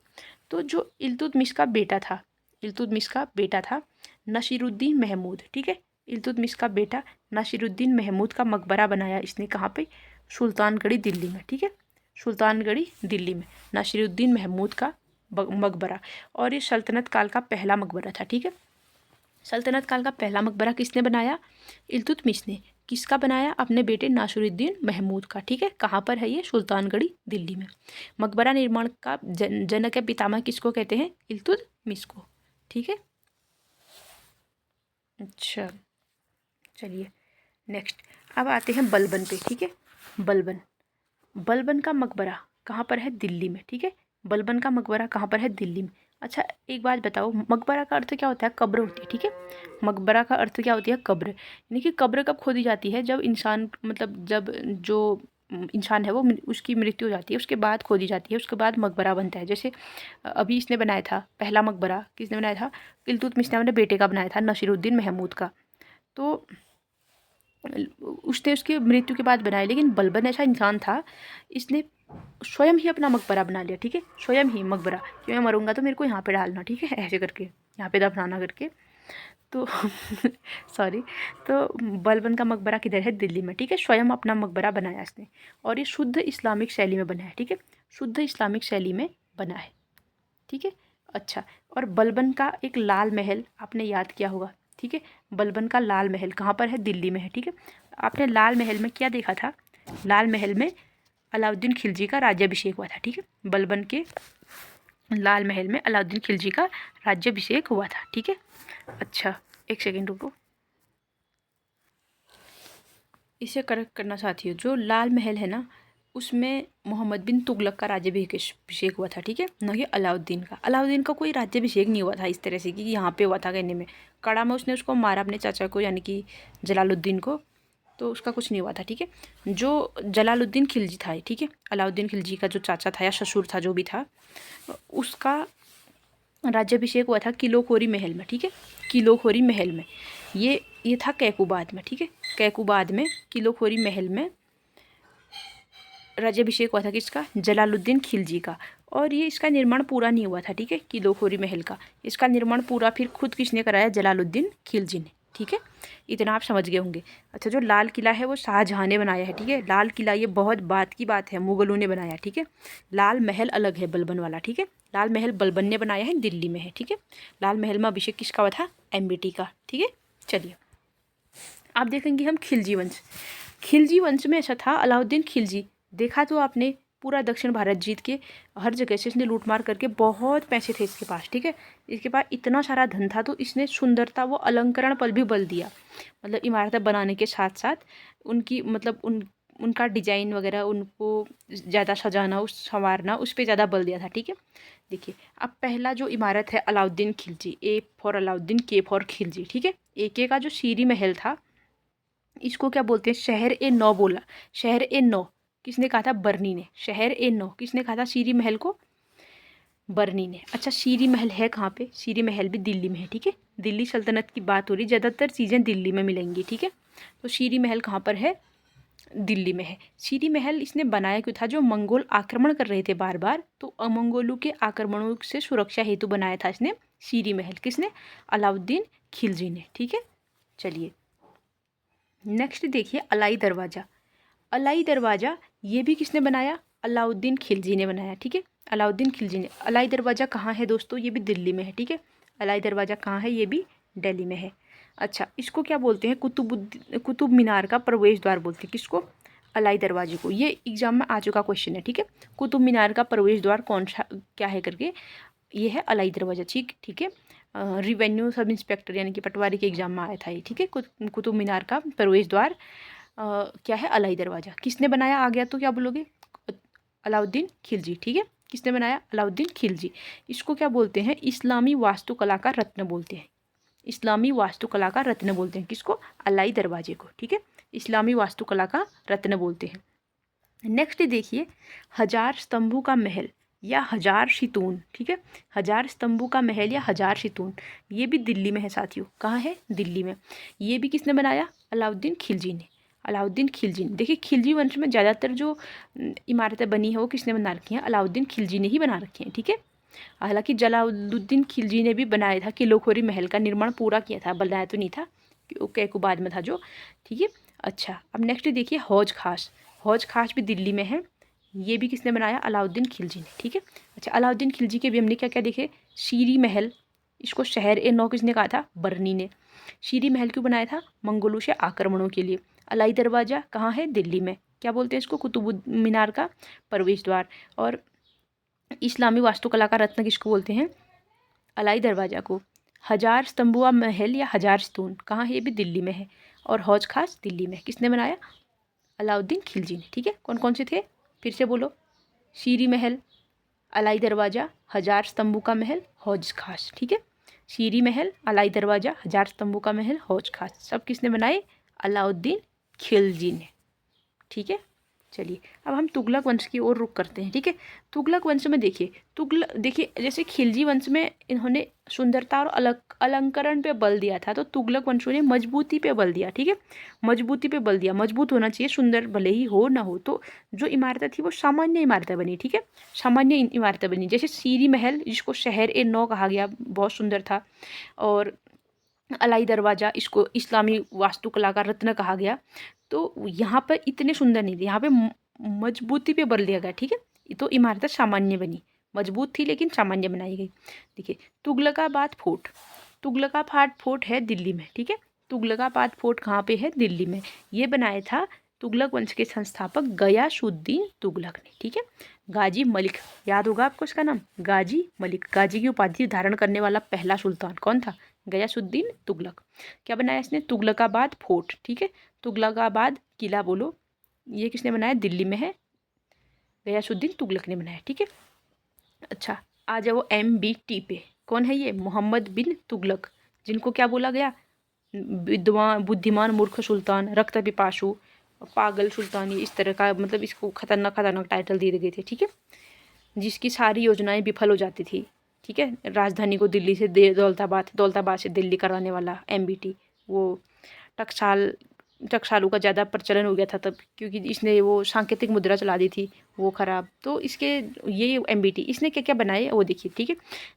तो जो इल्तुतमिश का बेटा था, इल्तुतमिश का बेटा था नसीरुद्दीन महमूद, ठीक है। इल्तुतमिश का बेटा नसीरुद्दीन महमूद का मकबरा बनाया इसने, कहाँ पे, सुल्तानगढ़ी दिल्ली में, ठीक है। सुल्तानगढ़ी दिल्ली में नसीरुद्दीन महमूद का मकबरा। और ये सल्तनत काल का पहला मकबरा था, ठीक है। सल्तनत काल का पहला मकबरा किसने बनाया, इल्तुतमिश ने। किसका बनाया? अपने बेटे नासिरुद्दीन महमूद का। ठीक है, कहाँ पर है ये? सुल्तानगढ़ी, दिल्ली में। मकबरा निर्माण का जनक या पितामह किसको कहते हैं? इल्तुतमिश को। ठीक है, अच्छा चलिए नेक्स्ट। अब आते हैं बलबन पे। ठीक है, बलबन, बलबन का मकबरा कहाँ पर है? दिल्ली में। ठीक है, बलबन का मकबरा कहाँ पर है? दिल्ली में। अच्छा एक बात बताओ, मकबरा का अर्थ क्या होता है? कब्र होती है। ठीक है, मकबरा का अर्थ क्या होती है? कब्र। यानी कि कब्र कब खोदी जाती है? जब इंसान, मतलब जब जो इंसान है वो उसकी मृत्यु हो जाती है, उसके बाद खोदी जाती है, उसके बाद मकबरा बनता है। जैसे अभी इसने बनाया था पहला मकबरा, किसने बनाया था? इल्तुतमिश ने अपने बेटे का बनाया था, नासिरुद्दीन महमूद का। तो उसने उसकी मृत्यु के बाद बनाया, लेकिन बलबन ऐसा इंसान था, इसने स्वयं ही अपना मकबरा बना लिया। ठीक है, स्वयं ही मकबरा, कि मैं मरूंगा तो मेरे को यहाँ पे डालना। ठीक है, ऐसे करके यहाँ पे दफनाना करके। तो सॉरी, तो बलबन का मकबरा किधर है? दिल्ली में। ठीक है, स्वयं अपना मकबरा बनाया इसने, और ये शुद्ध इस्लामिक शैली में बना है। ठीक है, शुद्ध इस्लामिक शैली में बना है। ठीक है, अच्छा, और बलबन का एक लाल महल आपने याद किया होगा। ठीक है, बलबन का लाल महल कहाँ पर है? दिल्ली में है। ठीक है, आपने लाल महल में क्या देखा था? लाल महल में अलाउद्दीन खिलजी का राज्याभिषेक हुआ था। ठीक है, बलबन के लाल महल में अलाउद्दीन खिलजी का राज्याभिषेक हुआ था। ठीक है, अच्छा एक सेकेंड रुको, इसे करेक्ट करना साथियों। जो लाल महल है ना, उसमें मोहम्मद बिन तुगलक का राज्याभिषेक हुआ था। ठीक है, न कि अलाउद्दीन का। अलाउद्दीन का कोई राज्याभिषेक नहीं हुआ था इस तरह से कि यहाँ पे हुआ था कहने में। कड़ा में उसने उसको मारा, अपने चाचा को, यानी कि जलालुद्दीन को, तो उसका कुछ नहीं हुआ था। ठीक है, जो जलालुद्दीन खिलजी था, ठीक है, अलाउद्दीन खिलजी का जो चाचा था या ससुर था, जो भी था, उसका राज्याभिषेक हुआ था किलोखोरी महल में। ठीक है, किलोखोरी महल में, ये था कैकुबाद में। ठीक है, कैकुबाद में किलोखोरी महल में राज्याभिषेक हुआ था किसका? जलालुद्दीन खिलजी का। और ये इसका निर्माण पूरा नहीं हुआ था। ठीक है, किलोखोरी महल का, इसका निर्माण पूरा फिर खुद किसने कराया? जलालुद्दीन खिलजी ने। ठीक है, इतना आप समझ गए होंगे। अच्छा, जो लाल किला है वो शाहजहाँ ने बनाया है। ठीक है, लाल किला ये बहुत बात की बात है, मुगलों ने बनाया। ठीक है, लाल महल अलग है बलबन वाला। ठीक है, लाल महल बलबन ने बनाया है, दिल्ली में है। ठीक है, लाल महल में अभिषेक किसका हुआ था? एमबीटी का। ठीक है, चलिए आप देखेंगे हम खिलजी वंश। खिलजी वंश में ऐसा था, अलाउद्दीन खिलजी, देखा तो आपने, पूरा दक्षिण भारत जीत के हर जगह से इसने लूटमार करके, बहुत पैसे थे इसके पास। ठीक है, इसके पास इतना सारा धन था, तो इसने सुंदरता व अलंकरण पर भी बल दिया। मतलब इमारतें बनाने के साथ साथ उनकी, मतलब उनका डिजाइन वगैरह, उनको ज़्यादा सजाना, उस संवारना, उस पर ज़्यादा बल दिया था। ठीक है, देखिए अब पहला जो इमारत है अलाउद्दीन खिलजी, ए फॉर अलाउद्दीन, के फॉर खिलजी। ठीक है, ए का जो शीरी महल था, इसको क्या बोलते हैं? शहर ए नौ बोला। शहर ए नौ किसने कहा था? बर्नी ने। शहर ए नौ किसने कहा था शीरी महल को? बर्नी ने। अच्छा, शीरी महल है कहाँ पे? शीरी महल भी दिल्ली में है। ठीक है, दिल्ली सल्तनत की बात हो रही, ज़्यादातर चीज़ें दिल्ली में मिलेंगी। ठीक है, तो शीरी महल कहाँ पर है? दिल्ली में है। शीरी महल इसने बनाया क्यों था? जो मंगोल आक्रमण कर रहे थे बार बार, तो मंगोलों के आक्रमणों से सुरक्षा हेतु बनाया था इसने शीरी महल। किसने? अलाउद्दीन खिलजी ने। ठीक है, चलिए नेक्स्ट देखिए, अलाई दरवाज़ा। अलाई दरवाज़ा ये भी किसने बनाया? अलाउद्दीन खिलजी ने बनाया। ठीक है, अलाउद्दीन खिलजी ने। अलाई दरवाज़ा कहाँ है दोस्तों? ये भी दिल्ली में है। ठीक है, अलाई दरवाज़ा कहाँ है? ये भी दिल्ली में है। अच्छा, इसको क्या बोलते हैं? कुतुब मीनार का प्रवेश द्वार बोलते हैं। किसको? अलाई दरवाजे को। ये एग्जाम में आ चुका क्वेश्चन है। ठीक है, कुतुब मीनार का प्रवेश द्वार कौन सा, क्या है करके, ये है अलाई दरवाज़ा। ठीक है, रिवेन्यू सब इंस्पेक्टर यानी कि पटवारी के एग्जाम में आया था ये। ठीक है, कुतुब मीनार का प्रवेश द्वार क्या है? अलाई दरवाज़ा। किसने बनाया? आ गया तो क्या बोलोगे? अलाउद्दीन खिलजी। ठीक है, किसने बनाया? अलाउद्दीन खिलजी। इसको क्या बोलते हैं? इस्लामी वास्तुकला का रत्न बोलते हैं। इस्लामी वास्तुकला का रत्न बोलते हैं किसको? अलाई दरवाजे को। ठीक है, इस्लामी वास्तुकला का रत्न बोलते हैं। नेक्स्ट देखिए, हजार स्तंभों का महल या हजार शितून। ठीक है, हजार स्तंभों का महल या हजार शितून, ये भी दिल्ली में है साथियों। कहाँ है? दिल्ली में। ये भी किसने बनाया? अलाउद्दीन खिलजी ने। अलाउद्दीन खिलजी ने। देखिए, खिलजी वंश में ज़्यादातर जो इमारतें बनी हैं वो किसने बना रखी हैं? अलाउद्दीन खिलजी ने ही बना रखी हैं। ठीक है, हालांकि जलालुद्दीन खिलजी ने भी बनाया था, किलोखोरी महल का निर्माण पूरा किया था, बनाया तो नहीं था, कैकुबाद में था जो। ठीक है, अच्छा अब नेक्स्ट देखिए, हौज खास। हौज खास भी दिल्ली में है। ये भी किसने बनाया? अलाउद्दीन खिलजी ने। ठीक है, अच्छा अलाउद्दीन खिलजी के भी हमने क्या क्या देखे? शीरी महल, इसको शहर ए नौ किसने कहा था? बर्नी ने। शीरी महल क्यों बनाया था? मंगोलों से आक्रमणों के लिए। अलाई दरवाज़ा कहाँ है? दिल्ली में। क्या बोलते हैं इसको? कुतुब मीनार का प्रवेश द्वार। और इस्लामी वास्तुकला का रत्न किसको बोलते हैं? अलाई दरवाज़ा को। हजार स्तंभुआ महल या हजार स्तून कहाँ है? ये भी दिल्ली में है। और हौज खास दिल्ली में। किसने बनाया? अलाउद्दीन खिलजी ने। ठीक है, कौन कौन से थे फिर से बोलो? शीरी महल, अलाई दरवाज़ा, हजार स्तंभों का महल, हौज खास। ठीक है, शीरी महल, अलाई दरवाज़ा, हजार स्तंभों का महल, हौज खास, सब किसने बनाए? अलाउद्दीन खिलजी ने। ठीक है, चलिए अब हम तुगलक वंश की ओर रुख करते हैं। ठीक है, तुगलक वंश में देखिए जैसे खिलजी वंश में इन्होंने सुंदरता और अलंकरण पे बल दिया था, तो तुगलक वंशों ने मजबूती पे बल दिया। ठीक है, मजबूती पे बल दिया, मजबूत होना चाहिए, सुंदर भले ही हो ना हो। तो जो इमारतें थी वो सामान्य इमारतें बनी। ठीक है, सामान्य इमारतें बनी, जैसे सीरी महल जिसको शहर ए नौ कहा गया, बहुत सुंदर था। और अलाई दरवाज़ा, इसको इस्लामी वास्तुकला का रत्न कहा गया। तो यहाँ पर इतने सुंदर नहीं थे, यहाँ पे मजबूती पे बल दिया गया। ठीक है, तो इमारतें सामान्य बनी, मजबूत थी लेकिन सामान्य बनाई गई। देखिए तुगलकाबाद फोर्ट, तुगलकाबाद फोर्ट है दिल्ली में। ठीक है, तुगलकाबाद फोर्ट कहाँ पे है? दिल्ली में। ये बनाया था तुगलक वंश के संस्थापक गयासुद्दीन तुगलक ने। ठीक है, गाजी मलिक, याद होगा आपको इसका नाम, गाजी मलिक। गाजी की उपाधि धारण करने वाला पहला सुल्तान कौन था? गयासुद्दीन तुगलक। क्या बनाया इसने? तुगलकाबाद फोर्ट। ठीक है, तुगलकाबाद किला बोलो, ये किसने बनाया? दिल्ली में है, गयासुद्दीन तुगलक ने बनाया। ठीक है, अच्छा आ जाओ MBT पे। कौन है ये? मोहम्मद बिन तुगलक, जिनको क्या बोला गया? विद्वान, बुद्धिमान, मूर्ख सुल्तान, रक्त पिपासु, पागल सुल्तान, ये इस तरह का, मतलब इसको खतरनाक खतरनाक टाइटल दिए गए थे। ठीक है, जिसकी सारी योजनाएं विफल हो जाती थी। ठीक है, राजधानी को दिल्ली से दौलताबाद से दिल्ली कराने वाला MBT। वो टकसालू का ज़्यादा प्रचलन हो गया था तब, क्योंकि इसने वो सांकेतिक मुद्रा चला दी थी, वो खराब। तो इसके ये MBT इसने क्या क्या बनाए वो देखिए। ठीक है,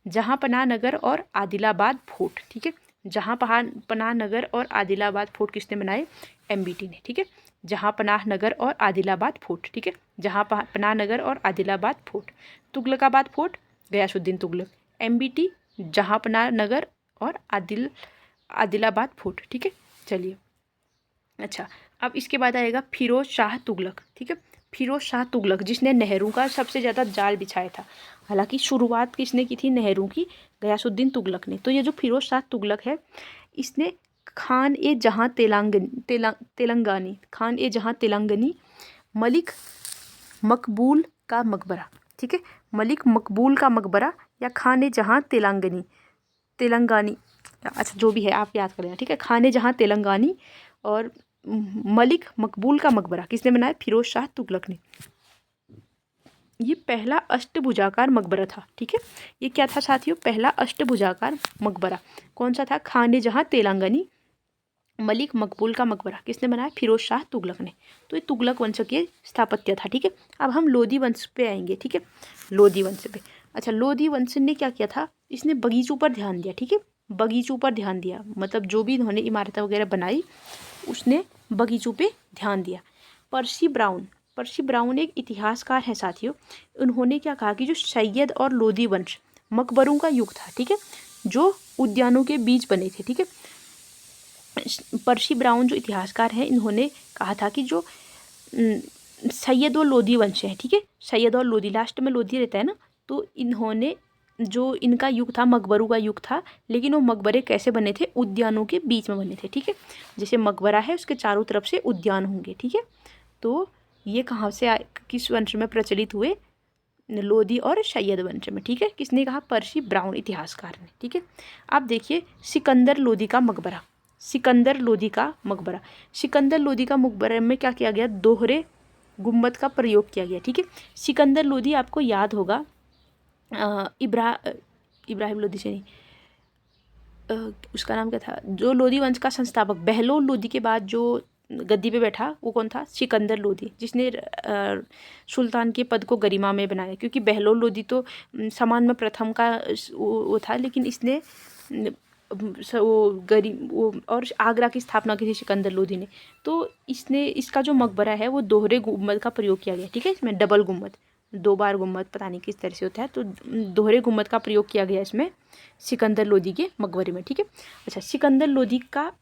जहाँ पनाह नगर और आदिलाबाद फोर्ट। ठीक है, जहाँ पनाह नगर और आदिलाबाद फोर्ट किसने बनाए? MBT ने। ठीक है, जहाँ पनाह नगर और आदिलाबाद फोर्ट। ठीक है, जहाँ पनाह नगर और Adilabad fort. Tughlakabad fort Ghiyasuddin Tughlaq, MBT Jahan Panah Nagar और आदिलाबाद फोर्ट। ठीक है, चलिए अच्छा अब इसके बाद आएगा फिरोज शाह तुगलक। ठीक है, फिरोज शाह तुगलक जिसने नेहरू का सबसे ज़्यादा जाल बिछाया था। हालांकि शुरुआत किसने की थी? नेहरू की, गयासुद्दीन तुगलक ने। तो ये जो फिरोज शाह तुगलक है, इसने खान ए जहाँ तेलंगानी, खान ए जहाँ तेलंगानी, मलिक मकबूल का मकबरा। ठीक है, मलिक मकबूल का मकबरा या खान ए जहाँ तेलंगानी, अच्छा जो भी है आप याद कर लेना। ठीक है, खान ए जहाँ तेलंगानी और मलिक मकबूल का मकबरा किसने बनाया? फिरोज शाह तुगलक ने। ये पहला अष्टभुजाकार मकबरा था। ठीक है, ये क्या था साथियों? पहला अष्टभुजाकार मकबरा। कौन सा था? खान जहाँ तेलंगानी, मलिक मकबूल का मकबरा किसने बनाया? फिरोज शाह तुगलक ने। तो ये तुगलक वंश के स्थापत्य था। ठीक है, अब हम लोधी वंश पे आएंगे। ठीक है, लोधी वंश पे। अच्छा, लोधी वंश ने क्या किया था? इसने बगीचों पर ध्यान दिया। ठीक है, बगीचों पर ध्यान दिया, मतलब जो भी इन्होंने इमारतें वगैरह बनाई उसने बगीचों पे ध्यान दिया। पर्सी ब्राउन एक इतिहासकार है साथियों। उन्होंने क्या कहा कि जो सैयद और लोधी वंश मकबरों का युग था। ठीक है, जो उद्यानों के बीच बने थे। ठीक है, पर्सी ब्राउन जो इतिहासकार हैं, इन्होंने कहा था कि जो सैयद और लोधी वंश है, ठीक है, सैयद और लोधी, लास्ट में लोधी रहता है ना, तो इन्होंने जो इनका युग था मकबरों का युग था, लेकिन वो मकबरे कैसे बने थे? उद्यानों के बीच में बने थे। ठीक है, जैसे मकबरा है उसके चारों तरफ से उद्यान होंगे। ठीक है, तो ये कहाँ से किस वंश में प्रचलित हुए? लोधी और सैयद वंश में। ठीक है, किसने कहा? पर्सी ब्राउन इतिहासकार ने। ठीक है, आप देखिए सिकंदर लोधी का मकबरा, सिकंदर लोधी का मकबरा, सिकंदर लोधी का मकबरे में क्या किया गया? दोहरे गुम्बद का प्रयोग किया गया। ठीक है, सिकंदर लोधी आपको याद होगा, इब्राहिम लोधी से नहीं, उसका नाम क्या था? जो लोधी वंश का संस्थापक बहलोल लोधी के बाद जो गद्दी पे बैठा वो कौन था? सिकंदर लोधी, जिसने सुल्तान के पद को गरिमा में बनाया। क्योंकि बहलोल लोधी तो समान में प्रथम का वो था, लेकिन इसने वो और आगरा की स्थापना की थी सिकंदर लोधी ने। तो इसने, इसका जो मकबरा है वो दोहरे गुम्बद का प्रयोग किया गया। ठीक है, इसमें डबल गुम्बद, दो बार गुम्बद, पता नहीं किस तरह से होता है, तो दोहरे गुम्बद का प्रयोग किया गया इसमें सिकंदर लोधी के मकबरे में। ठीक है, अच्छा सिकंदर लोधी का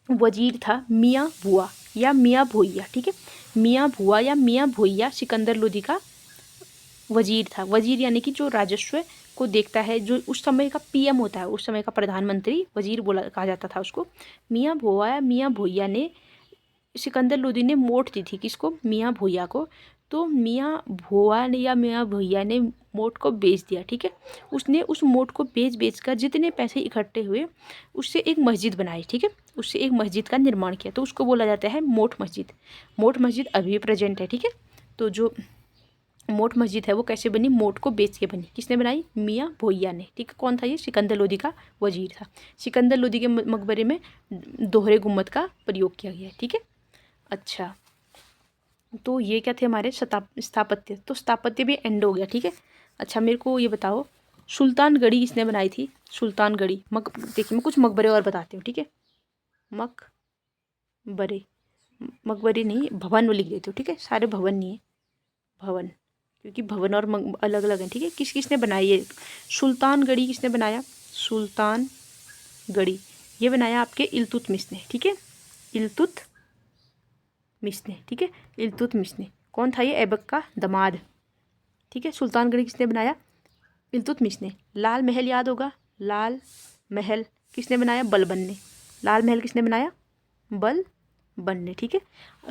वजीर था मियाँ भुआ या मियाँ भोइया, ठीक है। मियाँ भुआ या मियाँ भोइया सिकंदर लोदी का वजीर था। वजीर यानी कि जो राजस्व को देखता है, जो उस समय का पीएम होता है, उस समय का प्रधानमंत्री वजीर बोला कहा जाता था उसको। मियाँ भुआ या मियाँ भोइया ने, सिकंदर लोदी ने मोट दी थी किसको, मियाँ भोइया को। तो मियाँ भुआ ने या मियाँ भोइया ने मोट को बेच दिया, ठीक है। उसने उस मोट को बेच कर जितने पैसे इकट्ठे हुए उससे एक मस्जिद बनाई, ठीक है। उससे एक मस्जिद का निर्माण किया, तो उसको बोला जाता है मोट मस्जिद। मोट मस्जिद अभी भी प्रेजेंट है, ठीक है। तो जो मोट मस्जिद है वो कैसे बनी, मोट को बेच के बनी। किसने बनाई, मियाँ भोइया ने, ठीक है। कौन था ये, सिकंदर लोदी का वजीर था। सिकंदर लोदी के मकबरे में दोहरे गुम्मद का प्रयोग किया गया है, ठीक है। अच्छा, तो ये क्या थे हमारे स्थापत्य। तो स्थापत्य भी एंड हो गया, ठीक है। अच्छा, मेरे को ये बताओ सुल्तानगढ़ी किसने बनाई थी, सुल्तानगढ़ी। देखिए मैं कुछ मकबरे और बताती हूँ, ठीक है। मकबरे, मकबरे नहीं, भवन लिख देती हूँ, ठीक है। सारे भवन नहीं है, भवन, क्योंकि भवन और अलग अलग हैं, ठीक है। किस किसने बनाई है सुल्तानगढ़ी, किसने बनाया, सुल्तानगढ़ी ये बनाया आपके इल्तुतमिश ने, ठीक है। इल्तुतमिश ने, ठीक है। इल्तुतमिश ने, कौन था ये, ऐबक का दामाद, ठीक है। सुल्तानगढ़ी किसने बनाया, इल्तुतमिश ने। लाल महल याद होगा, लाल महल किसने बनाया, बलबन ने। लाल महल किसने बनाया, बलबन ने, ठीक है।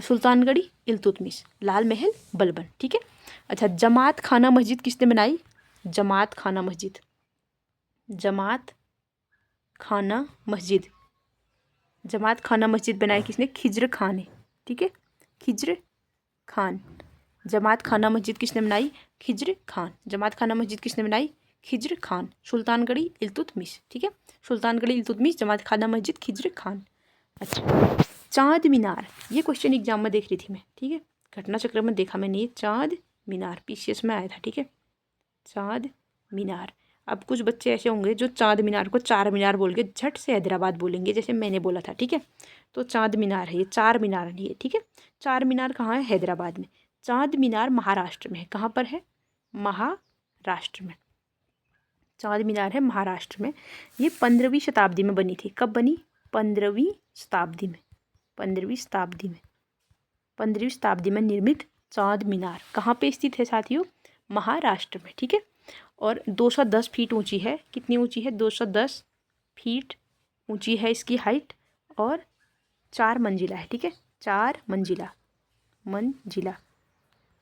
सुल्तानगढ़ी इल्तुतमिश, लाल महल बलबन, ठीक है। अच्छा, जमात खाना मस्जिद किसने बनाई, जमात खाना मस्जिद, जमात खाना मस्जिद, जमात खाना मस्जिद बनाई किसने, खिज्र खान ने, ठीक है। खिज्र खान, जमात खाना मस्जिद किसने बनाई, खिज्र खान। जमात खाना मस्जिद किसने बनाई, खिज्र खान। सुल्तानगढ़ी इल्तुतमिश, ठीक है। सुल्तानगढ़ी इल्तुतमिश, जमात खाना मस्जिद, खिज्र खान। अच्छा, चांद मीनार, ये क्वेश्चन एग्जाम में देख रही थी मैं, ठीक है। घटना चक्र में देखा मैंने, ये चांद मीनार पीसीएस में आया था, ठीक है। चांद मीनार। अब कुछ बच्चे ऐसे होंगे जो चांद मीनार को चार मीनार बोल के झट से हैदराबाद बोलेंगे, जैसे मैंने बोला था, ठीक है। तो चांद मीनार है ये, चार मीनार नहीं है, ठीक है। चार मीनार कहाँ है, हैदराबाद में। चांद मीनार महाराष्ट्र में है, कहाँ पर है, महाराष्ट्र में। चांद मीनार है महाराष्ट्र में। ये 15वीं शताब्दी में बनी थी। कब बनी, 15वीं शताब्दी में, 15वीं शताब्दी में, 15वीं शताब्दी में निर्मित चांद मीनार कहाँ पे स्थित है साथियों, महाराष्ट्र में, ठीक है। और 210 फीट ऊंची है। कितनी ऊंची है, 210 फीट ऊंची है इसकी हाइट, और 4 मंजिला है, ठीक है। 4 मंजिला, मंजिला।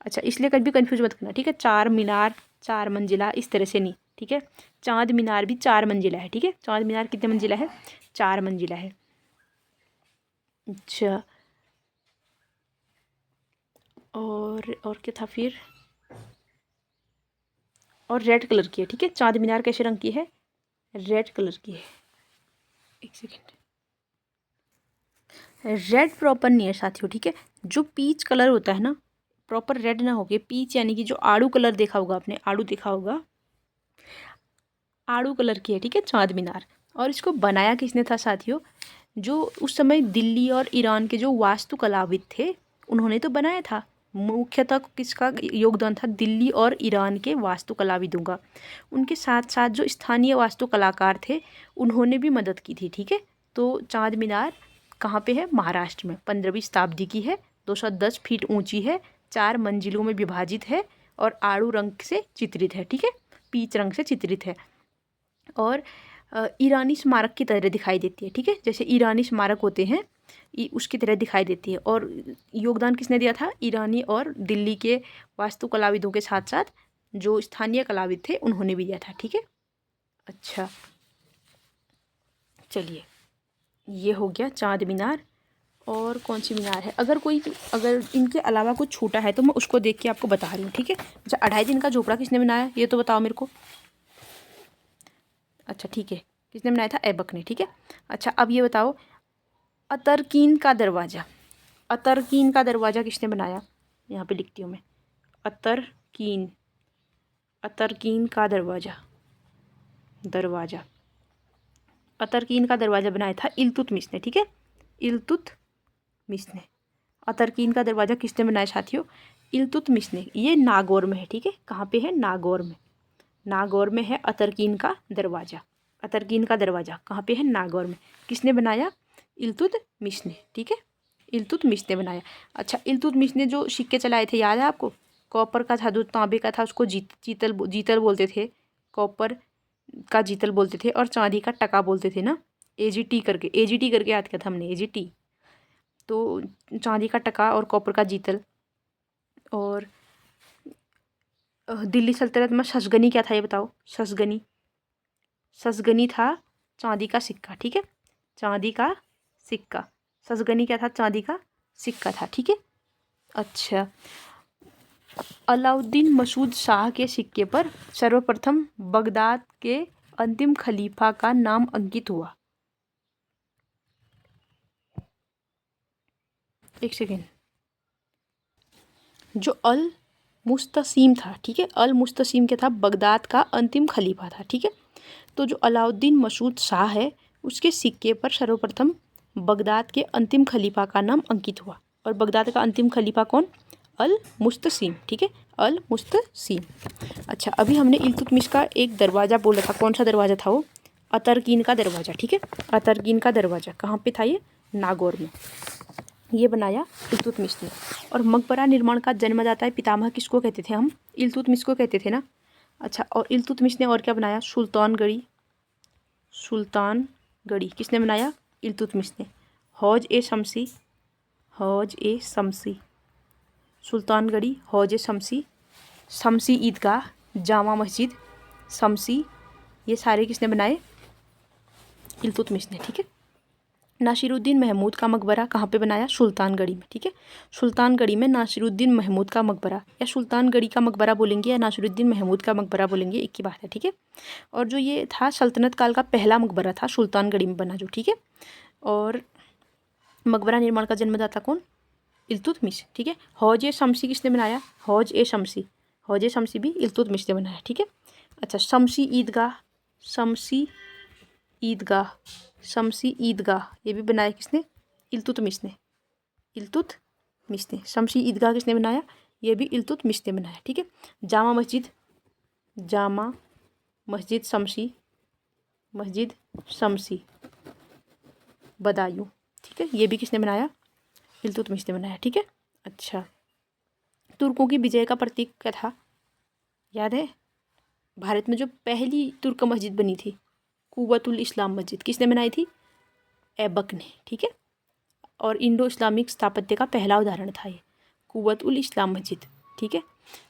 अच्छा, इसलिए कभी कंफ्यूज मत करना, ठीक है। 4 मीनार 4 मंजिला इस तरह से नहीं, ठीक है। चांद मीनार भी 4 मंजिला है, ठीक है। चांद मीनार कितने मंजिला है, 4 मंजिला है। अच्छा, और क्या था फिर, और रेड कलर की है, ठीक है। चांद मीनार कैसे रंग की है, रेड कलर की है। एक सेकेंड, रेड प्रॉपर नहीं है साथियों, ठीक है। जो पीच कलर होता है ना, प्रॉपर रेड ना होके पीच, यानी कि जो आड़ू कलर देखा होगा आपने, आड़ू देखा होगा, आड़ू कलर की है, ठीक है, चांद मीनार। और इसको बनाया किसने था साथियों, जो उस समय दिल्ली और ईरान के जो वास्तुकलाविद थे उन्होंने तो बनाया था। मुख्यतः किसका योगदान था, दिल्ली और ईरान के वास्तुकलाविदों का। उनके साथ साथ जो स्थानीय वास्तुकलाकार थे उन्होंने भी मदद की थी, ठीक है। तो चांद मीनार कहाँ पे है, महाराष्ट्र में, 15वीं शताब्दी की है, 210 फीट ऊंची है, 4 मंजिलों में विभाजित है, और आड़ू रंग से चित्रित है, ठीक है, पीच रंग से चित्रित है। और ईरानी स्मारक की तरह दिखाई देती है, ठीक है। जैसे ईरानी स्मारक होते हैं उसकी तरह दिखाई देती है। और योगदान किसने दिया था, ईरानी और दिल्ली के वास्तुकलाविदों के साथ साथ जो स्थानीय कलाविद थे उन्होंने भी दिया था, ठीक है। अच्छा, चलिए, ये हो गया चांद मीनार। और कौन सी मीनार है, अगर इनके अलावा कुछ छूटा है तो मैं उसको देख के आपको बता रही हूँ, ठीक है। अच्छा, 2.5 दिन का झोपड़ा किसने बनाया, ये तो बताओ मेरे को। अच्छा, ठीक है, किसने बनाया था, ऐबक ने, ठीक है। अच्छा, अब ये बताओ, अतरकीन का दरवाज़ा, अतरकीन का दरवाज़ा किसने बनाया, यहाँ पे लिखती हूँ मैं, अतरकीन, अतरकीन का दरवाज़ा, दरवाज़ा, अतरकीन का दरवाज़ा बनाया था इल्तुतमिश ने, ठीक है, इल्तुतमिश ने। अतरकीन का दरवाज़ा किसने बनाया साथियों, इल्तुतमिश ने। ये नागौर में है, ठीक है। कहाँ पे है, नागौर में, नागौर में है अतरकीन का दरवाज़ा। अतरकीन का दरवाज़ा कहाँ पे है, नागौर में। किसने बनाया, इल्तुतमिश ने, ठीक है, इल्तुतमिश ने बनाया। अच्छा, इल्तुतमिश ने जो सिक्के चलाए थे याद है आपको? कॉपर का था, जो तांबे का था उसको जीतल बोलते थे, कॉपर का जीतल बोलते थे, और चांदी का टका बोलते थे ना, एजीटी करके याद किया था हमने, एजीटी। तो चांदी का टका और कॉपर का जीतल। और दिल्ली सल्तनत में शशगनी क्या था ये बताओ? शशगनी था चांदी का सिक्का, ठीक है, चांदी का सिक्का। शशगनी क्या था? चांदी का सिक्का था, ठीक है। अच्छा, अलाउद्दीन मसूद शाह के सिक्के पर सर्वप्रथम बगदाद के अंतिम खलीफा का नाम अंकित हुआ। एक सेकेंड। जो अल मुस्तसीम था, ठीक है, अल मुस्तसीम क्या था? बगदाद का अंतिम खलीफा था, ठीक है। तो जो अलाउद्दीन मसूद शाह है उसके सिक्के पर सर्वप्रथम बगदाद के अंतिम खलीफा का नाम अंकित हुआ। और बगदाद का अंतिम खलीफा कौन? अल मुस्तसीम, ठीक है, अल मुस्तसीम। अच्छा, अभी हमने इल्तुतमिश का एक दरवाज़ा बोला था, कौन सा दरवाज़ा था वो? अतरकीन का दरवाज़ा, ठीक है, अतरकीन का दरवाज़ा कहाँ पे था ये? नागौर में। ये बनाया इल्तुतमिश ने। और मकबरा निर्माण का जन्मदाता है पितामह किसको कहते थे हम? इल्तुतमिश को कहते थे ना। अच्छा, और इल्तुतमिश ने और क्या बनाया? सुल्तानगढ़ी। सुल्तानगढ़ी किसने बनाया? इल्तुतमिश ने। हौज ए शमसी, हौज ए शमसी, सुल्तानगढ़ी, हौज ए शमसी, शमसी ईदगाह, जामा मस्जिद, शमसी, ये सारे किसने बनाए? इल्तुतमिश ने, ठीक है। नासिरुद्दीन महमूद का मकबरा कहाँ पे बनाया? सुल्तानगढ़ी में, ठीक है। सुल्तानगढ़ी में नासिरुद्दीन महमूद का मकबरा, या सुल्तानगढ़ी का मकबरा बोलेंगे या नासिरुद्दीन महमूद का मकबरा बोलेंगे, एक ही बात है, ठीक है। और जो ये था सल्तनत काल का पहला मकबरा था सुल्तानगढ़ी में बना जो, ठीक है। और मकबरा निर्माण का जन्मदाता कौन? इल्तुतमिश, ठीक है। हौज ए शमसी किसने बनाया? हौज ए शमसी, हौज ए शमसी भी इल्तुतमिश ने बनाया, ठीक है। अच्छा, शमसी ईदगाह, शमसी ईदगाह, शमसी ईदगाह ये भी बनाया किसने? इल्तुतमिश ने, इल्तुतमिश ने। शमसी ईदगाह किसने बनाया? ये भी इल्तुतमिश ने बनाया, ठीक है। जामा मस्जिद, जामा मस्जिद शमसी, मस्जिद शमसी बदायूं, ठीक है, ये भी किसने बनाया? इल्तुतमिश ने बनाया, ठीक है। अच्छा, तुर्कों की विजय का प्रतीक क्या था? याद है? भारत में जो पहली तुर्क मस्जिद बनी थी, कुव्वतुल इस्लाम मस्जिद, किसने बनाई थी? ऐबक ने, ठीक है। और इंडो इस्लामिक स्थापत्य का पहला उदाहरण था ये कुव्वतुल इस्लाम मस्जिद, ठीक है।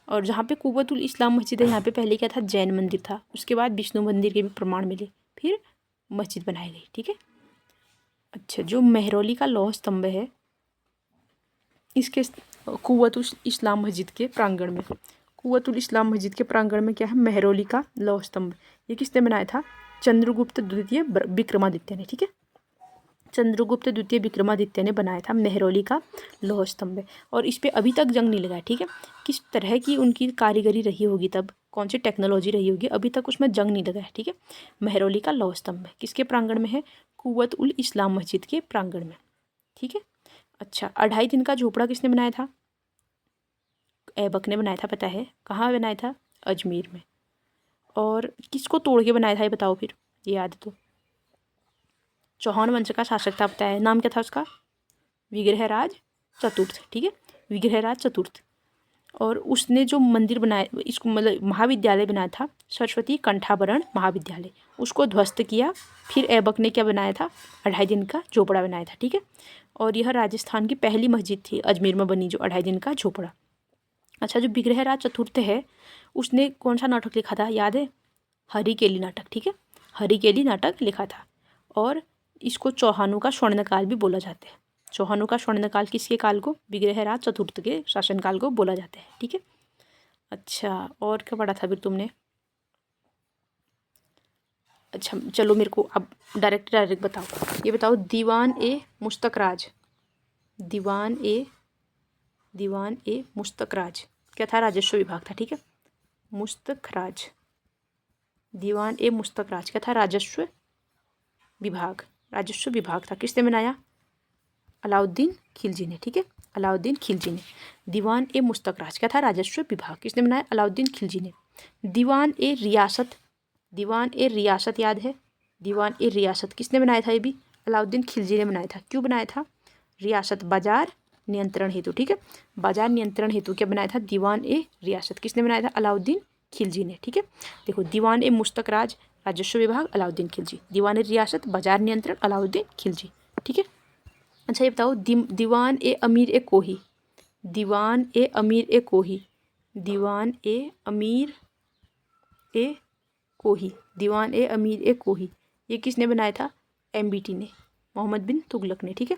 और जहाँ पे कुव्वतुल इस्लाम मस्जिद है यहाँ पे पहले क्या था? जैन मंदिर था, उसके बाद विष्णु मंदिर के भी प्रमाण मिले, फिर मस्जिद बनाई गई, ठीक है। अच्छा, जो मेहरौली का लौह स्तंभ है इसके कुव्वतुल इस्लाम मस्जिद के प्रांगण में, कुव्वतुल इस्लाम मस्जिद के प्रांगण में क्या है? मेहरौली का लौह स्तंभ। ये किसने बनाया था? चंद्रगुप्त द्वितीय विक्रमादित्य ने, ठीक है, चंद्रगुप्त द्वितीय विक्रमादित्य ने बनाया था मेहरौली का लौह स्तंभ। और इस पे अभी तक जंग नहीं लगा है, ठीक है। किस तरह की उनकी कारीगरी रही होगी, तब कौन सी टेक्नोलॉजी रही होगी, अभी तक उसमें जंग नहीं लगा है, ठीक है। मेहरौली का लौह स्तंभ किसके प्रांगण में है? कुव्वत उल इस्लाम मस्जिद के प्रांगण में, ठीक है। अच्छा, 2.5 दिन का झोपड़ा किसने बनाया था? ऐबक ने बनाया था, पता है कहाँ बनाया था? अजमेर में। और किसको तोड़ के बनाया था ये बताओ फिर, ये याद है तो? चौहान वंश का शासक था, पता है नाम क्या था उसका? विग्रहराज चतुर्थ, ठीक है, विग्रहराज चतुर्थ। और उसने जो मंदिर बनाया, इसको मतलब महाविद्यालय बनाया था, सरस्वती कंठाभरण महाविद्यालय, उसको ध्वस्त किया। फिर ऐबक ने क्या बनाया था? 2.5 दिन का झोपड़ा बनाया था, ठीक है। और यह राजस्थान की पहली मस्जिद थी अजमेर में बनी, जो 2.5 दिन का झोपड़ा। अच्छा, जो विग्रहराज चतुर्थ है उसने कौन सा नाटक लिखा था, याद है? हरिकेली नाटक, ठीक है, हरिकेली नाटक लिखा था। और इसको चौहानों का स्वर्णकाल भी बोला जाता है। चौहानों का स्वर्णकाल किसके काल को? विग्रहराज चतुर्थ के शासनकाल को बोला जाता है, ठीक है। अच्छा, और क्या पढ़ा था फिर तुमने? अच्छा, चलो मेरे को अब डायरेक्ट बताओ, ये बताओ दीवान ए मुस्तकराज, दीवान ए मुस्तकराज क्या था? राजस्व विभाग था, ठीक है। मुस्तखराज, दीवान ए मुस्तखराज क्या था? राजस्व विभाग था। किसने बनाया? अलाउद्दीन खिलजी ने, ठीक है, अलाउद्दीन खिलजी ने। दीवान ए मुस्तखराज क्या था? राजस्व विभाग। किसने बनाया? अलाउद्दीन खिलजी ने। दीवान ए रियासत याद है? दीवान ए रियासत किसने बनाया था? ये भी अलाउद्दीन खिलजी ने बनाया था। क्यों बनाया था? रियासत, बाजार नियंत्रण हेतु। ठीक है, बाजार नियंत्रण हेतु क्या बनाया था? दीवान ए रियासत। किसने बनाया था? अलाउद्दीन खिलजी ने। ठीक है, देखो दीवान ए मुश्तक राज, राजस्व विभाग, अलाउद्दीन खिलजी। दीवान ए रियासत, बाजार नियंत्रण, अलाउद्दीन खिलजी। ठीक है, अच्छा ये बताओ दीवान ए अमीर ए कोही, दीवान ए अमीर ए कोही, दीवान ए अमीर ए कोही, दीवान ए अमीर ए कोही, ये किसने बनाया था? एमबीटी ने, मोहम्मद बिन तुगलक ने। ठीक है,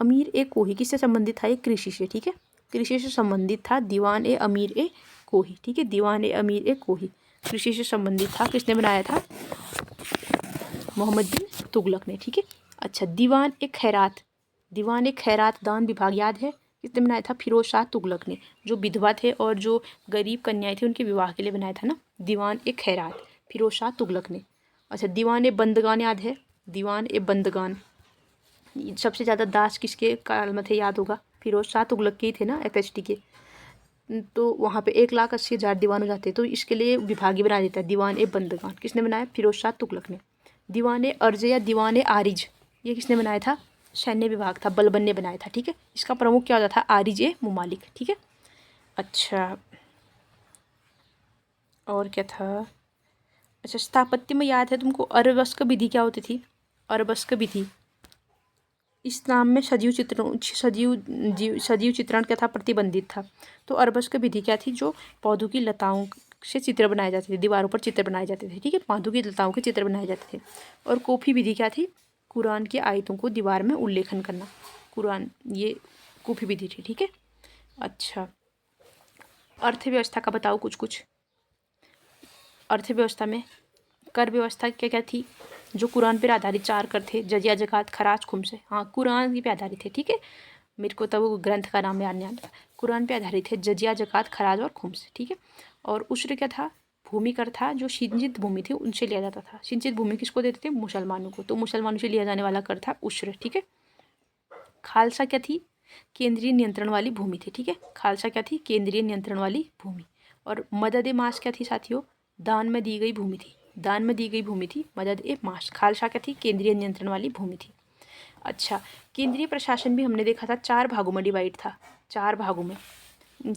अमीर ए कोही किससे संबंधित था? ये कृषि से। ठीक है, कृषि से संबंधित था दीवान ए अमीर ए कोही। ठीक है, दीवान ए अमीर ए कोही कृषि से संबंधित था। किसने बनाया था? मोहम्मद बिन तुगलक ने। ठीक है, अच्छा दीवान ए खैरात, दीवान ए खैरात दान विभाग याद है? किसने बनाया था? फिरोज शाह तुगलक ने। जो विधवा थे और जो गरीब कन्याएं थी उनके विवाह के लिए बनाया था ना, दीवान ए खैरात, फिरोज शाह तुगलक ने। अच्छा दीवान ए बंदगान याद है? दीवान ए बंदगान, सबसे ज़्यादा दास किसके काल में थे? याद होगा, फिरोज शाह तुगलक के ही थे ना, एफएचटी के। तो वहाँ पे 1,80,000 दीवान हो जाते, तो इसके लिए विभागी बना देता है दीवान ए बंदगान। किसने बनाया? फिरोज शाह तुगलक ने। दीवान ए अर्ज या दीवान ए आरिज, ये किसने बनाया था? सैन्य विभाग था, बलबन ने बनाया था। ठीक है, इसका प्रमुख क्या होता था? आरिज ए मुमालिक। ठीक है, अच्छा और क्या था? अच्छा स्थापत्य में याद है तुमको अरबस्क विधि क्या होती थी? अरबस्क विधि, इस नाम में सजीव चित्रण क्या था? प्रतिबंधित था। तो अरबस्क विधि क्या थी? जो पौधों की लताओं से चित्र बनाए जाते थे, दीवारों पर चित्र बनाए जाते थे। ठीक है, पौधों की लताओं के चित्र बनाए जाते थे। और कॉफी विधि क्या थी? कुरान की आयतों को दीवार में उल्लेखन करना, कुरान, ये कॉफी विधि थी। ठीक है, अच्छा अर्थव्यवस्था का बताओ कुछ कुछ। अर्थव्यवस्था में कर व्यवस्था क्या क्या थी? जो कुरान पर आधारित 4 कर थे, जजिया, ज़कात, खराज, खुम्स। हाँ कुरान ही पे आधारित है। ठीक है, मेरे को तब वो ग्रंथ का नाम याद नहीं आ रहा। कुरान पे आधारित है जजिया, ज़कात, खराज और खुम्स। ठीक है, और उश्र क्या था? भूमि कर था, जो सिंचित भूमि थी उनसे लिया जाता था। सिंचित भूमि किसको देते थे? मुसलमानों को, तो मुसलमानों से लिया जाने वाला कर था उश्र। ठीक है, खालसा क्या थी? केंद्रीय नियंत्रण वाली भूमि थी। ठीक है, खालसा क्या थी? केंद्रीय नियंत्रण वाली भूमि। और मदद ए मास क्या थी साथियों? दान में दी गई भूमि थी, दान में दी गई भूमि थी मदद ए मास। खालसा क्या थी? केंद्रीय नियंत्रण वाली भूमि थी। अच्छा केंद्रीय प्रशासन भी हमने देखा था 4 भागों में डिवाइड था, 4 भागों में।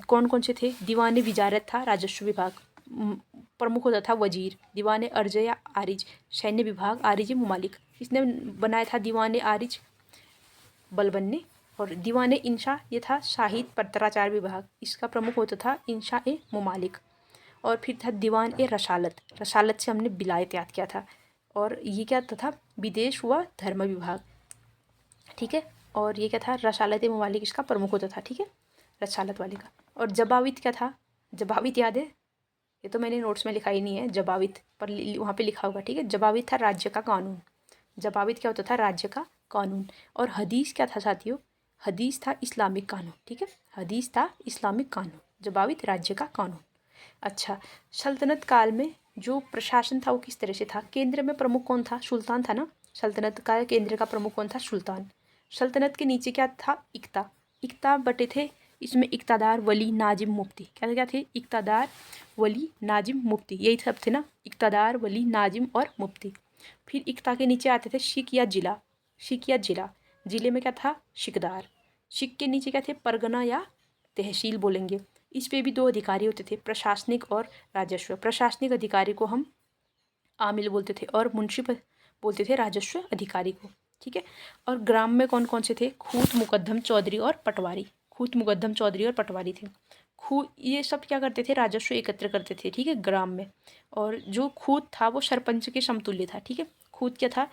कौन कौन से थे? दीवान विजारत था, राजस्व विभाग, प्रमुख होता था वजीर। दीवान अर्ज या आरिज, सैन्य विभाग, आरिज मुमालिक। इसने बनाया था दीवान आरिज? बलबन ने। और दीवान इंशा, ये था शाही पत्राचार विभाग, इसका प्रमुख होता था इंशा ए मुमालिक। और फिर था दीवान ए रसालत, रसालत से हमने विलायत याद किया था। और ये क्या था? विदेश व धर्म विभाग। ठीक है, और ये क्या था? रसालत ए मुमालिक इसका प्रमुख होता था। ठीक है, रसालत वाले का। और जबावित क्या था? जबावित याद है? ये तो मैंने नोट्स में लिखा ही नहीं है जबावित, पर वहाँ पे लिखा होगा। ठीक है, जबावित था राज्य का कानून। जबावित क्या होता था? राज्य का कानून। और हदीस क्या था साथियों? हदीस था इस्लामिक कानून। ठीक है, हदीस था इस्लामिक कानून, जबावित राज्य का कानून। अच्छा सल्तनत काल में जो प्रशासन था वो किस तरह से था? केंद्र में प्रमुख कौन था? सुल्तान था ना। सल्तनत का केंद्र का प्रमुख कौन था? सुल्तान। सल्तनत के नीचे क्या था? इक्ता, इक्ता बटे थे। इसमें इक्तादार, वली, नाजिम, मुफ्ती। क्या क्या थे? इक्तादार, वली, नाजिम, मुफ्ती, यही सब थे ना, इक्तादार, वली, नाजिम और मुफ्ती। फिर इक्ता के नीचे आते थे शिक या जिला, शिक या जिला। जिले में क्या था? शिकदार। शिक के नीचे क्या थे? परगना या तहसील बोलेंगे। इस पे भी 2 अधिकारी होते थे, प्रशासनिक और राजस्व। प्रशासनिक अधिकारी को हम आमिल बोलते थे और मुंशी बोलते थे राजस्व अधिकारी को। ठीक है, और ग्राम में कौन कौन से थे? खूत, मुकद्दम, चौधरी और पटवारी। खूत, मुकद्दम, चौधरी और पटवारी थे। ये सब क्या करते थे? राजस्व एकत्र करते थे। ठीक है, ग्राम में। और जो खूत था वो सरपंच के समतुल्य था। ठीक है, खूत क्या था?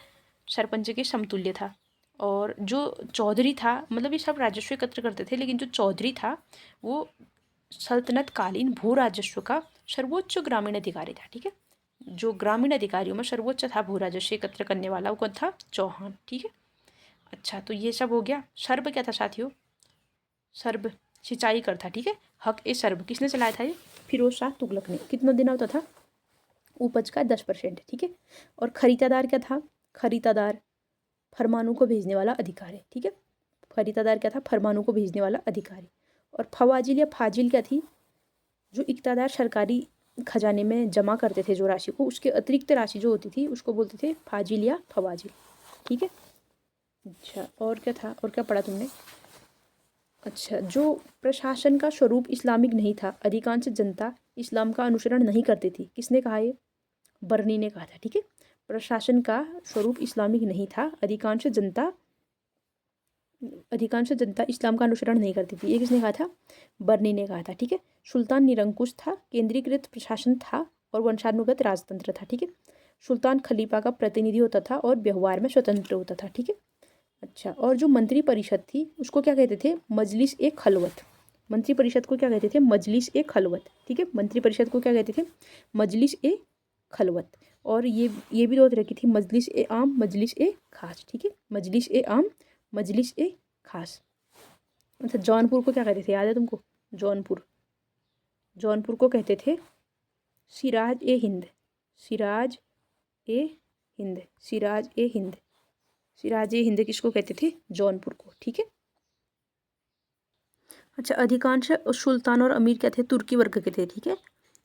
सरपंच के समतुल्य था। और जो चौधरी था, मतलब ये सब राजस्व एकत्र करते थे, लेकिन जो चौधरी था वो सल्तनत कालीन भू राजस्व का सर्वोच्च ग्रामीण अधिकारी था। ठीक है, जो ग्रामीण अधिकारियों में सर्वोच्च था भू राजस्व एकत्र करने वाला, वो कौन था? चौहान। ठीक है, अच्छा तो ये सब हो गया। सर्ब क्या था साथियों? सर्ब सिंचाई कर था। ठीक है, हक ए सर्ब किसने चलाया था? ये फिरोज शाह तुगलक ने। कितना देना होता था? उपज का 10%। ठीक है, और खरीदादार क्या था? खरीदादार फरमानों को भेजने वाला अधिकारी। ठीक है, खरीदादार क्या था? फरमानों को भेजने वाला अधिकारी। और फवाजिल या फाजिल क्या थी? जो इक़्तादार सरकारी खजाने में जमा करते थे जो राशि को, उसके अतिरिक्त राशि जो होती थी उसको बोलते थे फाजिल या फवाजिल। ठीक है, अच्छा, और क्या था, और क्या पढ़ा तुमने? अच्छा, जो प्रशासन का स्वरूप इस्लामिक नहीं था, अधिकांश जनता इस्लाम का अनुसरण नहीं करती थी, किसने कहा ये? बर्नी ने कहा था। ठीक है, प्रशासन का स्वरूप इस्लामिक नहीं था, अधिकांश जनता इस्लाम का अनुसरण नहीं करती थी, ये किसने कहा था? बर्नी ने कहा था। ठीक है, सुल्तान निरंकुश था, केंद्रीकृत प्रशासन था और वंशानुगत राजतंत्र था। ठीक है, सुल्तान खलीफा का प्रतिनिधि होता था और व्यवहार में स्वतंत्र होता था। ठीक है, अच्छा, और जो मंत्री परिषद थी उसको क्या कहते थे? मजलिस ए खलवत। मंत्री परिषद को क्या कहते थे? मजलिस ए खलवत। ठीक है, मंत्री परिषद को क्या कहते थे? मजलिस ए खलवत। और ये भी दो तरह की थी, मजलिस ए आम, मजलिस ए खास। ठीक है, मजलिस ए आम, मजलिस ए खास। अच्छा, जौनपुर को क्या कहते थे, याद है तुमको? जौनपुर, जौनपुर को कहते थे सिराज ए हिंद, सिराज ए हिंद, सिराज ए हिंद, सिराज ए हिंद किसको कहते थे? जौनपुर को। ठीक है, अच्छा, अधिकांश सुल्तान और अमीर क्या थे? तुर्की वर्ग के थे। ठीक है,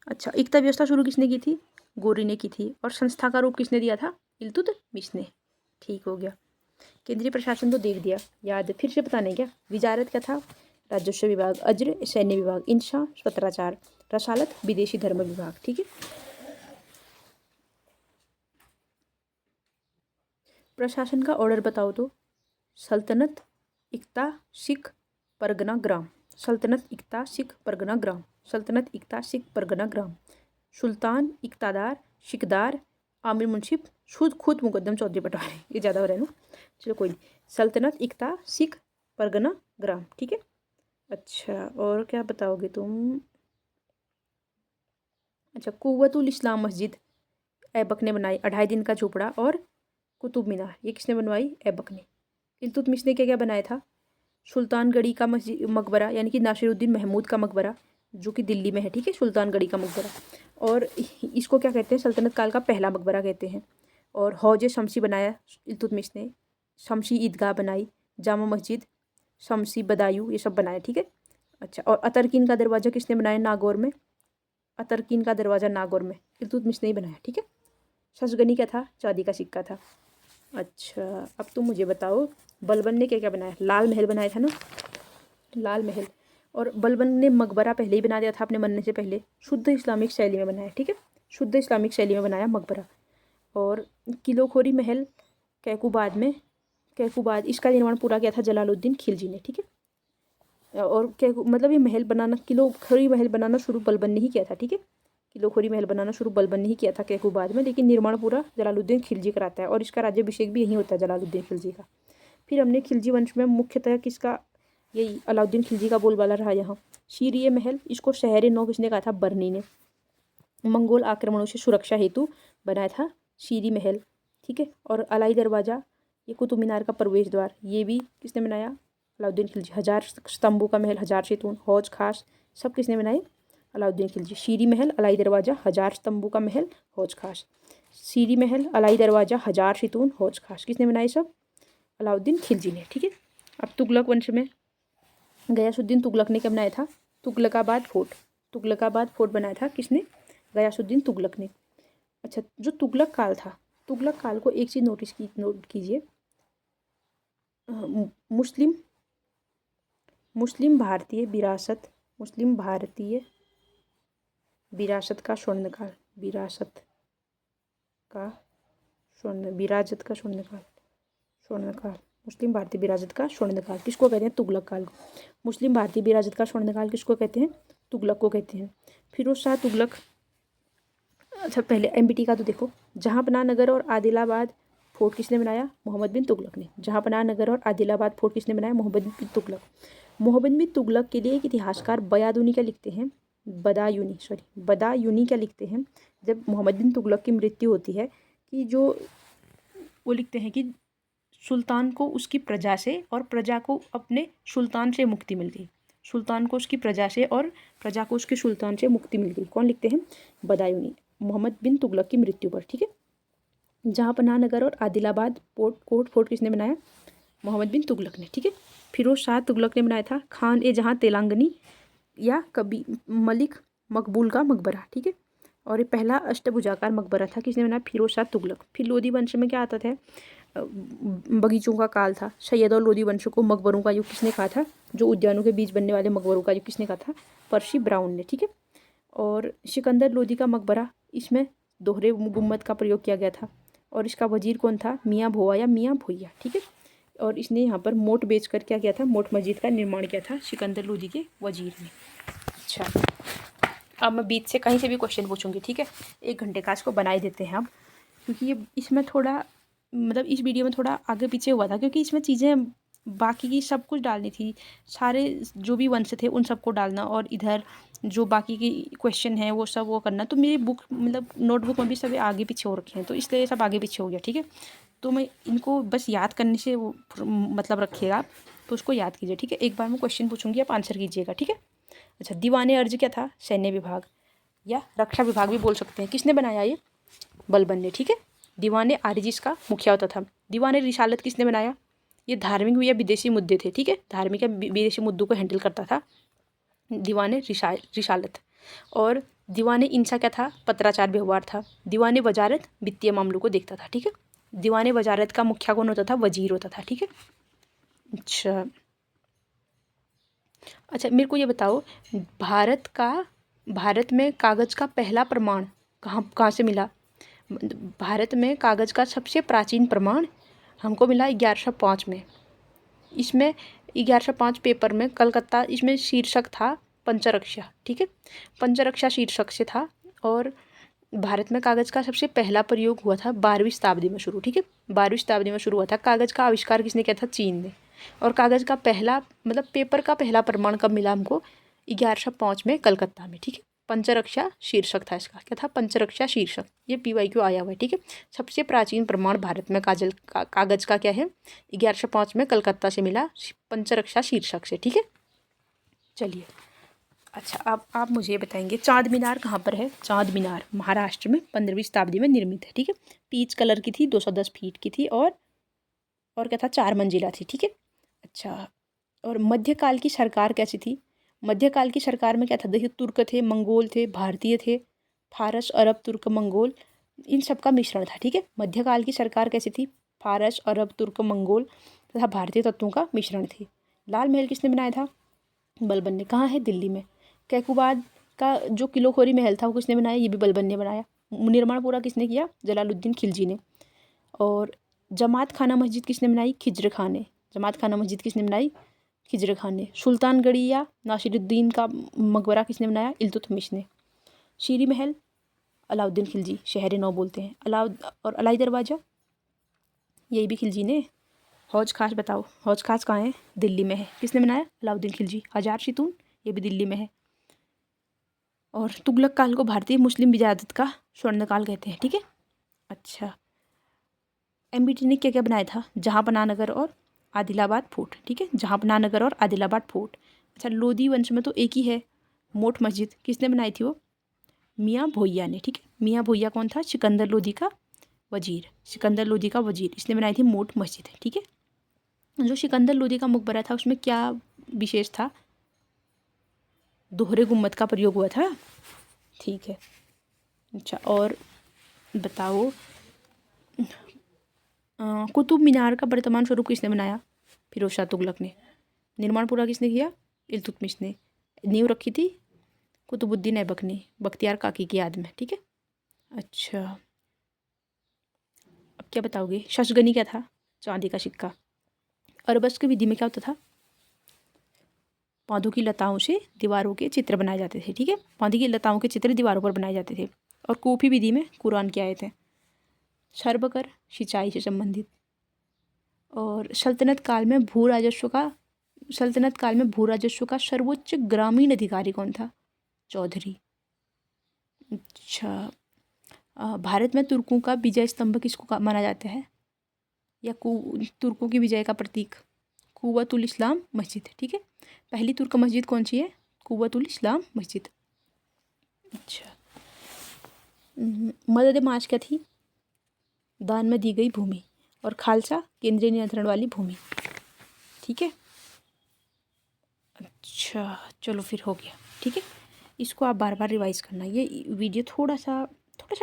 अच्छा, एकता व्यवस्था शुरू किसने की थी? गोरी ने की थी। और संस्था का रूप किसने दिया था? इल्तुतमिश ने। ठीक हो गया, केंद्रीय प्रशासन तो देख दिया, याद फिर से बताने क्या? विजारत क्या था? राजस्व विभाग, अज्र सैन्य विभाग, इंशा पत्राचार, रसालत विदेशी धर्म विभाग। ठीक है, प्रशासन का ऑर्डर बताओ तो? सल्तनत, इक्ता, सिख, परगना, ग्राम। सल्तनत, इक्ता, सिख, परगना, ग्राम। सल्तनत, इक्ता, सिख, परगना, ग्राम। सुल्तान, इक्तादार, शिकदार, आमिर मुंशिफ, खुद मुकद्दम चौधरी पटवारी। ये ज़्यादा हो रहा है ना, चलो कोई नहीं। सल्तनत, इक्ता, सिख, परगना, ग्राम। ठीक है, अच्छा, और क्या बताओगे तुम? अच्छा, कुव्वतुल इस्लाम मस्जिद ऐबक ने बनाई, 2.5 दिन का झोपड़ा और कुतुब मीनार, ये किसने बनवाई? ऐबक ने। इल्तुतमिश ने क्या क्या बनाया था? सुल्तानगढ़ी का मस्जिद, मकबरा, यानी कि नासिरुद्दीन महमूद का मकबरा, जो कि दिल्ली में है। ठीक है, सुल्तानगढ़ी का मकबरा। और इसको क्या कहते हैं? सल्तनत काल का पहला मकबरा कहते हैं। और हौज शमसी बनाया इल्तुतमिश ने, शमसी ईदगाह बनाई, जामा मस्जिद, शमसी बदायूं, ये सब बनाए। ठीक है, अच्छा, और अतरकीन का दरवाज़ा किसने बनाया? नागौर में। अतरकीन का दरवाज़ा नागौर में इल्तुतमिश ने ही बनाया। ठीक है, शशगनी क्या था? चांदी का सिक्का था। अच्छा, अब तुम मुझे बताओ, बलबन ने क्या क्या बनाया? लाल महल बनाया था ना, लाल महल। और बलबन ने मकबरा पहले ही बना दिया था अपने मरने से पहले, शुद्ध इस्लामिक शैली में बनाया। ठीक है, शुद्ध इस्लामिक शैली में बनाया मकबरा। और किलोखोरी महल कैकुबाद में, कैकुबाद, इसका निर्माण पूरा किया था जलालुद्दीन खिलजी ने। ठीक है, और कैकु मतलब ये महल बनाना, किलोखोरी महल बनाना शुरू बलबन ने ही किया था। ठीक है, किलोखोरी महल बनाना शुरू बलबन ने ही किया था कैकुबाद में, लेकिन निर्माण पूरा जलालुद्दीन खिलजी कराता है और इसका राज्याभिषेक भी यहीं होता है, जलालुद्दीन खिलजी का। फिर हमने खिलजी वंश में मुख्यतः किसका, यही अलाउद्दीन खिलजी का बोलबाला रहा यहाँ। शीरी महल, इसको शहर नौ किसने कहा था? बर्नी ने। मंगोल आक्रमणों से सुरक्षा हेतु बनाया था शीरी महल। ठीक है, और अलाई दरवाज़ा, ये कुतुब मीनार का प्रवेश द्वार, ये भी किसने बनाया? अलाउद्दीन खिलजी। 1000 स्तंभों का महल, 1000 सेतुन, हौज खास, सब किसने बनाए? अलाउद्दीन खिलजी। शीरी महल, अलाई दरवाज़ा, 1000 स्तंभों का महल, हौज खास। शीरी महल, अलाई दरवाज़ा, 1000 सेतुन, हौज खास, किसने बनाए सब? अलाउद्दीन खिलजी ने। ठीक है, अब तुगलक वंश में गयासुद्दीन तुगलक ने क्या बनाया था? तुगलकाबाद फोर्ट, तुगलकाबाद फोर्ट बनाया था किसने? गयासुद्दीन तुगलक ने। अच्छा, जो तुगलक काल था, तुगलक काल को एक चीज़ नोट कीजिए, मुस्लिम मुस्लिम भारतीय विरासत, मुस्लिम भारतीय विरासत का स्वर्णकाल, विरासत का विरासत का स्वर्णकाल, स्वर्णकाल, मुस्लिम भारतीय विरासत का स्वर्णकाल किसको कहते हैं? तुगलक काल को। मुस्लिम भारतीय विरासत का स्वर्णकाल किसको कहते हैं? तुगलक को कहते हैं। फिरोज शाह तुगलक, अच्छा पहले एमबीटी का तो देखो, जहाँपनाह नगर और आदिलाबाद फोर्ट किसने बनाया? मोहम्मद बिन तुगलक ने। जहाँपनाह नगर और आदिलाबाद फोर्ट किसने बनाया? मोहम्मद बिन तुगलक। मोहम्मद बिन तुगलक के लिए एक इतिहासकार बयादुनी क्या लिखते हैं? बदायूनी क्या लिखते हैं जब मोहम्मद बिन तुगलक की मृत्यु होती है, कि जो वो लिखते हैं कि सुल्तान को उसकी प्रजा से और प्रजा को अपने सुल्तान से मुक्ति मिल गई, सुल्तान को उसकी प्रजा से और प्रजा को उसके सुल्तान से मुक्ति मिल गई। कौन लिखते हैं? बदायूनी, मोहम्मद बिन तुगलक की मृत्यु पर। ठीक है, जहाँपनाह नगर और आदिलाबाद फोर्ट किसने बनाया? मोहम्मद बिन तुगलक ने। ठीक है, फिरोज शाह तुगलक ने बनाया था खान ए जहाँ तेलंगनी या कभी मलिक मकबूल का मकबरा। ठीक है, और ये पहला अष्टभुजाकार मकबरा था, किसने बनाया? फिरोज शाह तुगलक। फिर लोधी वंश में क्या आता था? बगीचों का काल था। सैयद और लोदी वंशों को मकबरों का युग किसने कहा था? जो उद्यानों के बीच बनने वाले मकबरों का युग किसने कहा था? पर्सी ब्राउन ने, ठीक है। और सिकंदर लोदी का मकबरा, इसमें दोहरे गुम्मद का प्रयोग किया गया था और इसका वजीर कौन था? मियाँ भोआ या मियाँ भोइया, ठीक है। और इसने यहाँ पर मोट बेचकर क्या किया था? मोट मस्जिद का निर्माण किया था सिकंदर लोदी के वजीर ने। अच्छा, अब मैं बीच से कहीं से भी क्वेश्चन पूछूंगी, ठीक है। 1 घंटे का इसको बनाए देते हैं अब, क्योंकि ये इसमें थोड़ा मतलब इस वीडियो में थोड़ा आगे पीछे हुआ था, क्योंकि इसमें चीज़ें बाकी की सब कुछ डालनी थी, सारे जो भी वंश थे उन सबको डालना, और इधर जो बाकी की क्वेश्चन है वो सब वो करना। तो मेरी बुक मतलब नोटबुक में भी सब आगे पीछे हो रखे हैं, तो इसलिए ये सब आगे पीछे हो गया, ठीक है। तो मैं इनको बस याद करने से वो मतलब रखिएगा आप, तो उसको याद कीजिए, ठीक है। एक बार मैं क्वेश्चन पूछूंगी, आप आंसर कीजिएगा, ठीक है। अच्छा, दीवाने अर्ज क्या था? सैन्य विभाग या रक्षा विभाग भी बोल सकते हैं। किसने बनाया ये? बलबन ने, ठीक है। दीवाने आरिज इसका मुखिया होता था। दीवाने रिसालत किसने बनाया? ये धार्मिक या विदेशी मुद्दे थे, ठीक है। धार्मिक या विदेशी मुद्दों को हैंडल करता था दीवाने रिसालत। और दीवाने इंसा क्या था? पत्राचार व्यवहार था। दीवाने वजारत वित्तीय मामलों को देखता था, ठीक है। दीवाने वजारत का मुखिया कौन होता था? वजीर होता था, ठीक है। अच्छा अच्छा, मेरे को ये बताओ, भारत में कागज़ का पहला प्रमाण कहाँ कहाँ से मिला? भारत में कागज़ का सबसे प्राचीन प्रमाण हमको मिला 1105 में। इसमें 1105 पेपर में कलकत्ता, इसमें शीर्षक था पंचरक्षा, ठीक है। पंचरक्षा शीर्षक से था। और भारत में कागज़ का सबसे पहला प्रयोग हुआ था 12वीं शताब्दी में शुरू, ठीक है। 12वीं शताब्दी में शुरू हुआ था। कागज़ का आविष्कार किसने किया था? चीन ने। और कागज़ का पहला मतलब पेपर का पहला प्रमाण कब मिला हमको? 1105 में कलकत्ता में, ठीक है। पंचरक्षा शीर्षक था इसका, क्या था? पंचरक्षा शीर्षक। ये PYQ आया हुआ है, ठीक है। सबसे प्राचीन प्रमाण भारत में कागज़ का क्या है? 1105 में कलकत्ता से मिला, पंचरक्षा शीर्षक से, ठीक है। चलिए, अच्छा, अब आप मुझे बताएंगे चांद मीनार कहाँ पर है? चांद मीनार महाराष्ट्र में 15वीं शताब्दी में निर्मित है, ठीक है। पीच कलर की थी, 210 फीट की थी, और क्या था? 4 मंजिला थी, ठीक है। अच्छा, और मध्यकाल की सरकार कैसी थी? मध्यकाल की सरकार में क्या था? देखिए, तुर्क थे, मंगोल थे, भारतीय थे, फारस, अरब, तुर्क, मंगोल, इन सब का मिश्रण था, ठीक है। मध्यकाल की सरकार कैसी थी? फारस, अरब, तुर्क, मंगोल तथा भारतीय तत्वों का मिश्रण थी। लाल महल किसने बनाया था? बलबन ने। कहाँ है? दिल्ली में। कैकुबाद का जो किलोखोरी महल था वो किसने बनाया? ये भी बलबन ने बनाया। निर्माण पूरा किसने किया? जलालुद्दीन खिलजी ने। और जमात खाना मस्जिद किसने बनाई? खिज्र खान ने। जमात खाना मस्जिद किसने बनाई? खिज्र खान ने। सुल्तानगढ़ी या नासिरुद्दीन का मकबरा किसने बनाया? इल्तुतमिश ने। शीरी महल अलाउद्दीन खिलजी, शहर नौ बोलते हैं। और अलाई दरवाज़ा, यही भी खिलजी ने। हौज खास बताओ, हौज खास कहाँ है? दिल्ली में है। किसने बनाया? अलाउद्दीन खिलजी। हजार शितून, ये भी दिल्ली में है। और तुगलक काल को भारतीय मुस्लिम विजादत का स्वर्णकाल कहते हैं, ठीक है। अच्छा, MBT ने क्या क्या बनाया था? जहाँपनाह नगर और आदिलाबाद फोर्ट, ठीक है। जहाँपनाह नगर और आदिलाबाद फोर्ट। अच्छा, लोदी वंश में तो एक ही है मोट मस्जिद, किसने बनाई थी वो? मियाँ भोइया ने, ठीक है। मियाँ भोइया कौन था? सिकंदर लोदी का वजीर। सिकंदर लोदी का वजीर, इसने बनाई थी मोट मस्जिद, ठीक है। जो सिकंदर लोदी का मकबरा था उसमें क्या विशेष था? दोहरे गुम्मद का प्रयोग हुआ था, ठीक है। अच्छा, और बताओ, कुतुब मीनार का वर्तमान स्वरूप किसने बनाया? फिरोज शाह तुगलक ने। निर्माण पूरा किसने किया? इल्तुतमिश ने। नींव रखी थी कुतुबुद्दीन ऐबक ने, बख्तियार काकी की याद में, ठीक है। अच्छा, अब क्या बताओगे? शशगनी क्या था? चांदी का सिक्का। अरबस्क की विधि में क्या होता था? पौधों की लताओं से दीवारों के चित्र बनाए जाते थे, ठीक है। पौधों की लताओं के चित्र दीवारों पर बनाए जाते थे। और कूफी विधि में कुरान के आए थे। सर्वकर सिंचाई से संबंधित। और सल्तनत काल में भू राजस्व का सर्वोच्च ग्रामीण अधिकारी कौन था? चौधरी। अच्छा, भारत में तुर्कों का विजय स्तंभ किसको माना जाता है? या तुर्कों की विजय का प्रतीक? कुव्वतुल इस्लाम मस्जिद, ठीक है। पहली तुर्क मस्जिद कौन सी है? कुव्वतुल इस्लाम मस्जिद। अच्छा, मदद माश क्या थी? दान में दी गई भूमि। और खालसा केंद्रीय नियंत्रण वाली भूमि, ठीक है। अच्छा, चलो फिर हो गया, ठीक है। इसको आप बार बार रिवाइज करना। ये वीडियो थोड़ा सा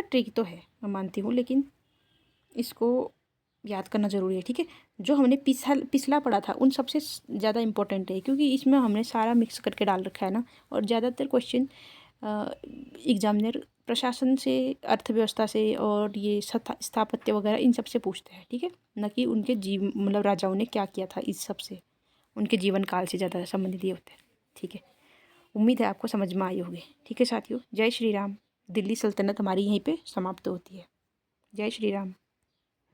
ट्रिकी तो है, मैं मानती हूँ, लेकिन इसको याद करना ज़रूरी है, ठीक है। जो हमने पिछला पढ़ा था उन सबसे ज़्यादा इम्पोर्टेंट है, क्योंकि इसमें हमने सारा मिक्स करके डाल रखा है ना। और ज़्यादातर क्वेश्चन एग्जामिनर प्रशासन से, अर्थव्यवस्था से और ये स्थापत्य वगैरह इन सब से पूछते हैं, ठीक है। न कि उनके मतलब राजाओं ने क्या किया था, इस सब से, उनके जीवन काल से ज़्यादा संबंधित ये होते हैं, ठीक है। उम्मीद है आपको समझ में आई होगी, ठीक है साथियों। जय श्री राम। दिल्ली सल्तनत हमारी यहीं पे समाप्त होती है। जय श्री राम।